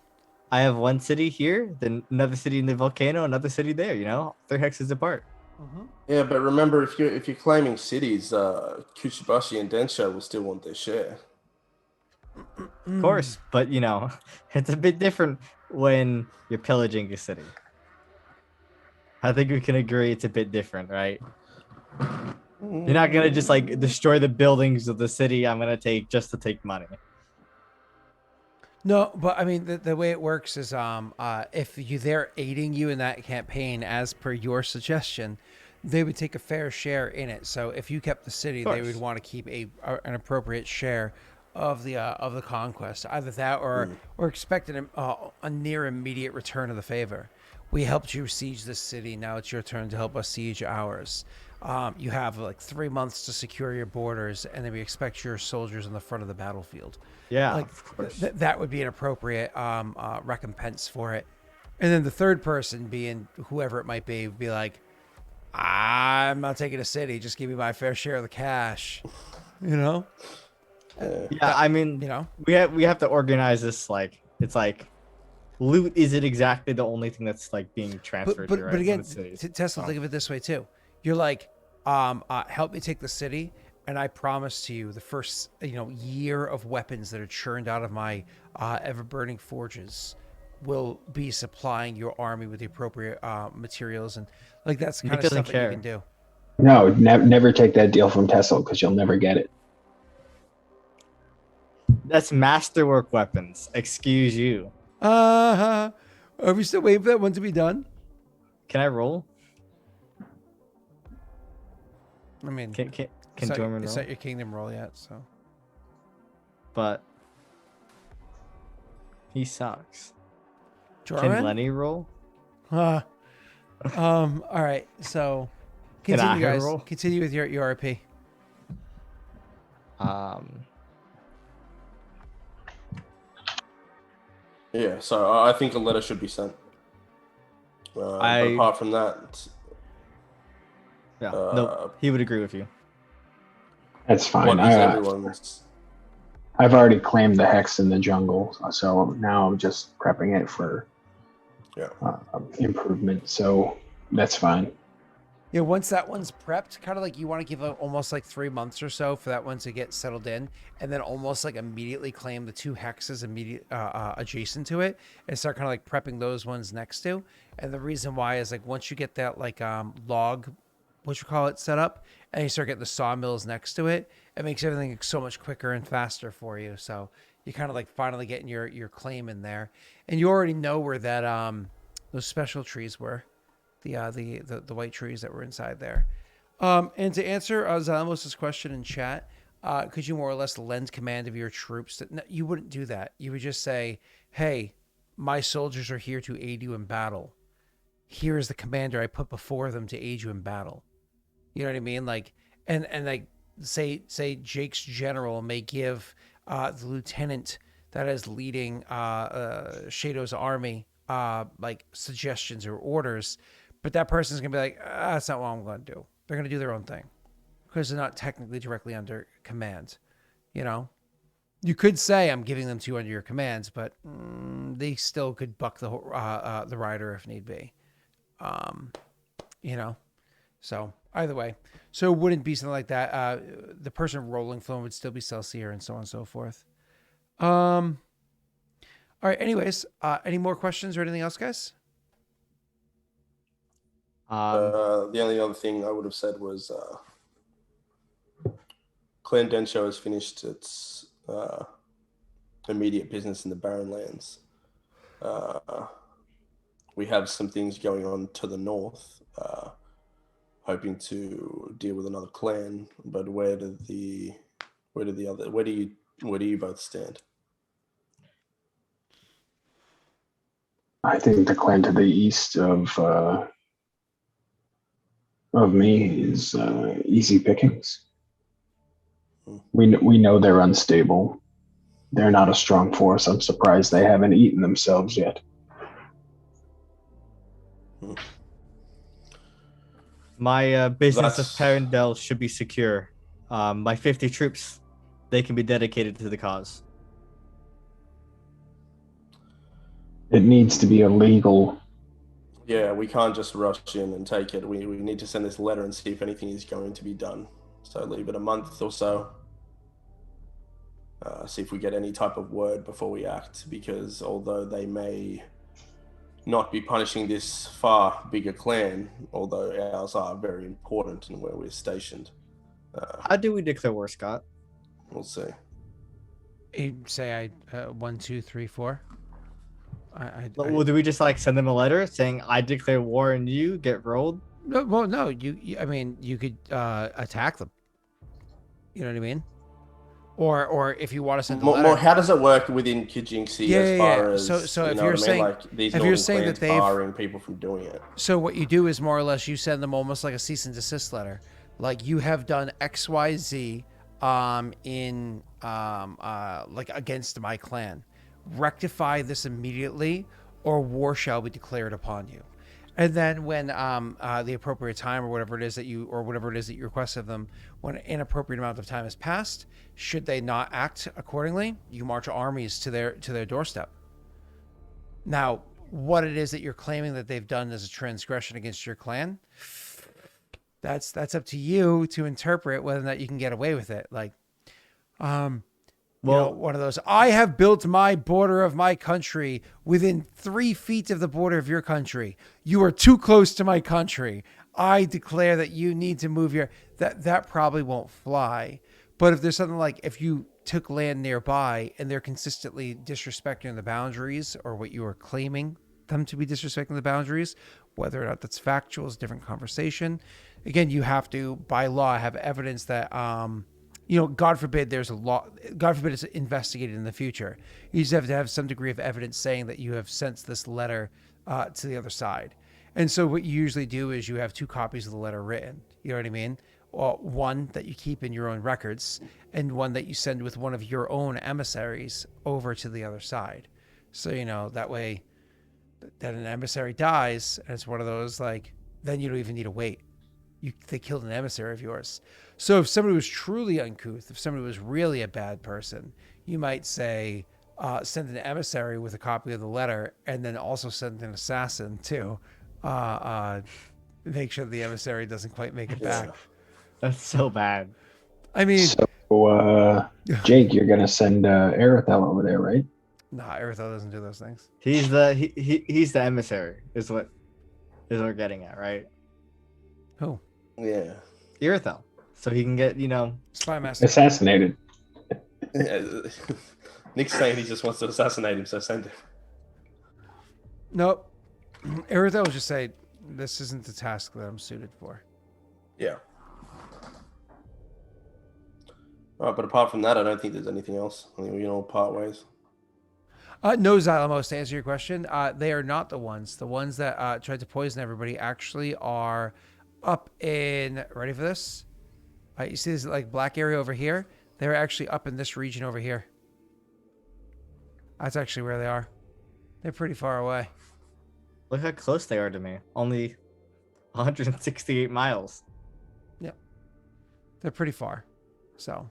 Speaker 2: I have one city here, then another city in the volcano, another city there. You know, 3 hexes apart.
Speaker 3: Yeah, but remember, if you're claiming cities, Kuchibashi and Densho will still want their share.
Speaker 2: Of course, but you know, it's a bit different when you're pillaging a city. I think we can agree it's a bit different, right? You're not gonna just like destroy the buildings of the city I'm gonna take just to take money.
Speaker 1: No, but I mean the way it works is if they're aiding you in that campaign as per your suggestion, they would take a fair share in it. So if you kept the city, they would want to keep an appropriate share of the conquest, either that or expected a near immediate return of the favor. We helped you siege this city. Now it's your turn to help us siege ours. You have like 3 months to secure your borders, and then we expect your soldiers on the front of the battlefield.
Speaker 2: Yeah,
Speaker 1: like
Speaker 2: of course.
Speaker 1: That would be an appropriate recompense for it. And then the third person, being whoever it might be, would be like, I'm not taking a city. Just give me my fair share of the cash. You know?
Speaker 2: Yeah, I mean,
Speaker 1: you know,
Speaker 2: we have to organize this like it's like loot isn't exactly the only thing that's like being transferred here, right?
Speaker 1: But again,
Speaker 2: Cities.
Speaker 1: Tesla, think of it this way too. You're like, help me take the city, and I promise to you the first year of weapons that are churned out of my ever burning forges will be supplying your army with the appropriate materials, and like that's the kind of stuff that you can do.
Speaker 4: No, never take that deal from Tesla because you'll never get it.
Speaker 2: That's masterwork weapons. Excuse you.
Speaker 1: Are we still waiting for that one to be done?
Speaker 2: Can I roll?
Speaker 1: I mean,
Speaker 2: Can Jorman roll?
Speaker 1: It's not your kingdom roll yet, so.
Speaker 2: But he sucks.
Speaker 1: Jorman?
Speaker 2: Can Lenny roll?
Speaker 1: All right. So continue, guys.
Speaker 2: Roll?
Speaker 1: Continue with your RP.
Speaker 3: Yeah, so I think a letter should be sent. But apart from that,
Speaker 2: no, he would agree with you.
Speaker 4: That's fine.
Speaker 3: what is everyone's?
Speaker 4: I've already claimed the hex in the jungle, so now I'm just prepping it for improvement. So that's fine.
Speaker 1: Yeah, once that one's prepped, kind of like you want to give it almost like 3 months or so for that one to get settled in, and then almost like immediately claim the 2 hexes adjacent to it, and start kind of like prepping those ones next to. And the reason why is like once you get that like log, set up, and you start getting the sawmills next to it, it makes everything so much quicker and faster for you. So you kind of like finally getting your claim in there, and you already know where that those special trees were. The white trees that were inside there. And to answer Zalamos' question in chat, could you more or less lend command of your troops? No, you wouldn't do that. You would just say, hey, my soldiers are here to aid you in battle. Here is the commander I put before them to aid you in battle. You know what I mean? Like, and like say Jake's general may give the lieutenant that is leading Shado's army like suggestions or orders. But that person's going to be like, that's not what I'm going to do. They're going to do their own thing because they're not technically directly under command. You know, you could say I'm giving them 2 under your commands, but they still could buck the rider if need be. You know, so either way. So it wouldn't be something like that. The person rolling for them would still be Celsior and so on and so forth. All right. Anyways, any more questions or anything else, guys?
Speaker 3: The only other thing I would have said was Clan Densho has finished its immediate business in the Barren Lands. We have some things going on to the north, hoping to deal with another clan. But where do you both stand?
Speaker 4: I think the clan to the east of me is easy pickings. We know they're unstable. They're not a strong force. I'm surprised they haven't eaten themselves yet.
Speaker 2: My business of Parendel should be secure. My 50 troops, they can be dedicated to the cause.
Speaker 4: It needs to be illegal.
Speaker 3: Yeah, we can't just rush in and take it. We need to send this letter and see if anything is going to be done. So leave it a month or so. See if we get any type of word before we act, because although they may not be punishing this far bigger clan, although ours are very important in where we're stationed.
Speaker 2: How do we declare war, Scott?
Speaker 3: We'll see.
Speaker 1: You say 1, 2, 3, 4.
Speaker 2: Well, do we just like send them a letter saying I declare war and you get rolled?
Speaker 1: No, well, no. I mean, you could attack them. You know what I mean? Or if you want to send a letter.
Speaker 3: More, how does it work within Kijinksi as far as
Speaker 1: so if
Speaker 3: you know
Speaker 1: you're
Speaker 3: what I mean?
Speaker 1: saying
Speaker 3: Like these
Speaker 1: if you're saying that they've
Speaker 3: barring people from doing it.
Speaker 1: So what you do is more or less you send them almost like a cease and desist letter, like you have done XYZ in like against my clan. Rectify this immediately, or war shall be declared upon you. And then when the appropriate time or whatever it is that you request of them, when an inappropriate amount of time has passed, should they not act accordingly, you march armies to their doorstep. Now, what it is that you're claiming that they've done as a transgression against your clan, that's up to you to interpret whether or not you can get away with it. Like, well, one of those, I have built my border of my country within 3 feet of the border of your country. You are too close to my country. I declare that you need to move that probably won't fly. But if there's something like if you took land nearby and they're consistently disrespecting the boundaries or what you are claiming them to be disrespecting the boundaries, whether or not that's factual is a different conversation. Again, you have to, by law, have evidence that, God forbid there's a law, God forbid it's investigated in the future. You just have to have some degree of evidence saying that you have sent this letter to the other side. And so what you usually do is you have 2 copies of the letter written. You know what I mean? Well, one that you keep in your own records and one that you send with one of your own emissaries over to the other side. So, that way that an emissary dies and it's one of those, like, then you don't even need to wait. They killed an emissary of yours. So if somebody was truly uncouth, if somebody was really a bad person, you might say, send an emissary with a copy of the letter and then also send an assassin too. Make sure the emissary doesn't quite make it back.
Speaker 2: That's so bad.
Speaker 1: I mean,
Speaker 4: so Jake, you're gonna send Arethel over there, right?
Speaker 1: Nah, Arethel doesn't do those things.
Speaker 2: He's the emissary, is what we're getting at, right?
Speaker 1: Who?
Speaker 3: Yeah.
Speaker 2: Arethel. So he can get,
Speaker 1: Spy master.
Speaker 4: Assassinated.
Speaker 3: Nick's saying he just wants to assassinate him, so send him.
Speaker 1: Nope. Arethel will just say, this isn't the task that I'm suited for.
Speaker 3: Yeah. But apart from that, I don't think there's anything else. I think we can all part ways.
Speaker 1: No, Xylamos, to answer your question, they are not the ones. The ones that tried to poison everybody actually are up in, ready for this? You see this like black area over here? They're actually up in this region over here. That's actually where they are. They're pretty far away.
Speaker 2: Look how close they are to me. Only 168 miles.
Speaker 1: Yep. They're pretty far. So.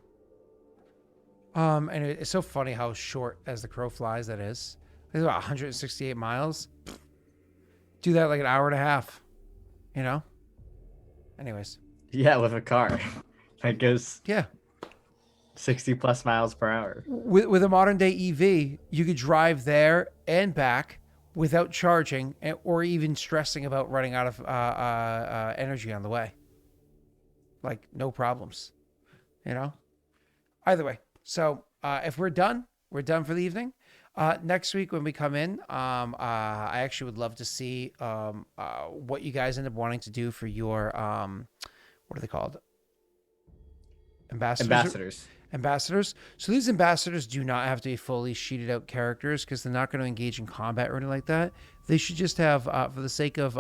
Speaker 1: And it's so funny how short as the crow flies that is. It's about 168 miles. Do that like an hour and a half. Anyways.
Speaker 2: Yeah, with a car. That goes 60 plus miles per hour.
Speaker 1: With a modern day EV, you could drive there and back without charging or even stressing about running out of energy on the way. Like, no problems. either way. So if we're done for the evening. Next week when we come in, I actually would love to see what you guys end up wanting to do for your what are they called? Ambassadors. So these ambassadors do not have to be fully sheeted out characters because they're not going to engage in combat or anything like that. They should just have, for the sake of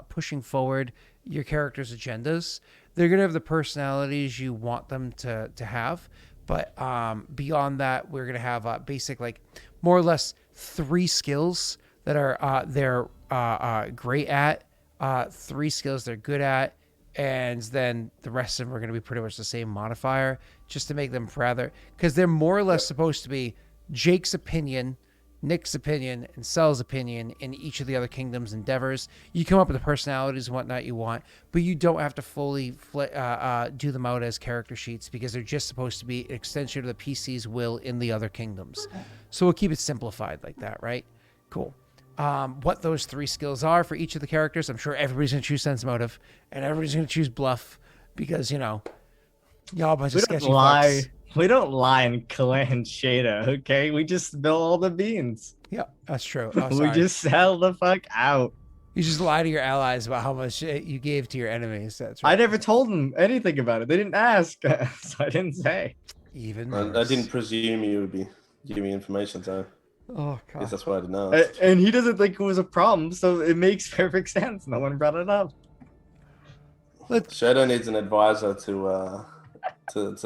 Speaker 1: pushing forward your characters' agendas, they're going to have the personalities you want them to have. But beyond that, we're going to have basic, like, more or less 3 skills that are they're great at, 3 skills they're good at, and then the rest of them are going to be pretty much the same modifier, just to make them rather, because they're more or less supposed to be Jake's opinion, Nick's opinion, and Sel's opinion in each of the other kingdoms' endeavors. You come up with the personalities and whatnot you want, but you don't have to fully do them out as character sheets because they're just supposed to be an extension of the PC's will in the other kingdoms. So we'll keep it simplified like that, right? Cool. What those 3 skills are for each of the characters, I'm sure everybody's going to choose Sense Motive, and everybody's going to choose Bluff, because, y'all a bunch of sketchy fucks.
Speaker 2: We don't lie in Clan Shada, okay? We just spill all the beans.
Speaker 1: Yeah, that's true.
Speaker 2: We just sell the fuck out.
Speaker 1: You just lie to your allies about how much you gave to your enemies. That's right.
Speaker 2: I never told them anything about it. They didn't ask, so I didn't say.
Speaker 1: Even
Speaker 3: I didn't presume you would be giving me information, so
Speaker 1: oh
Speaker 3: I guess
Speaker 1: god.
Speaker 3: that's why I didn't ask.
Speaker 2: And he doesn't think it was a problem, so it makes perfect sense. No one brought it up.
Speaker 3: Shadow needs an advisor to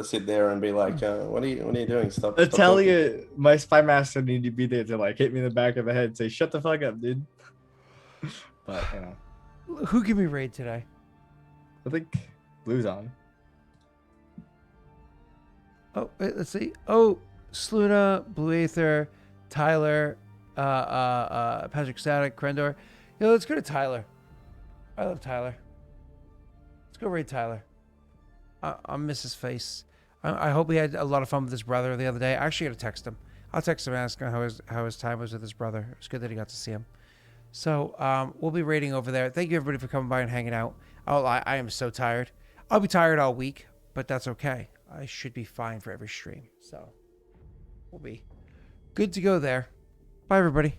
Speaker 3: sit there and be like, what are you doing? Stop.
Speaker 2: I
Speaker 3: stop
Speaker 2: tell
Speaker 3: talking."
Speaker 2: you, my spy master need to be there to like hit me in the back of the head and say, "Shut the fuck up, dude." But
Speaker 1: Who can we raid today?
Speaker 2: I think Blue's on.
Speaker 1: Oh, wait, let's see. Oh, Sluna, Blue Aether, Tyler, Patrick Static, Krendor. Let's go to Tyler. I love Tyler. Let's go raid Tyler. I miss his face. I hope he had a lot of fun with his brother the other day. I actually got to text him. I'll text him and ask him how his time was with his brother. It was good that he got to see him. So we'll be raiding over there. Thank you everybody for coming by and hanging out. I am so tired. I'll be tired all week, but that's okay. I should be fine for every stream. So we'll be good to go there. Bye everybody.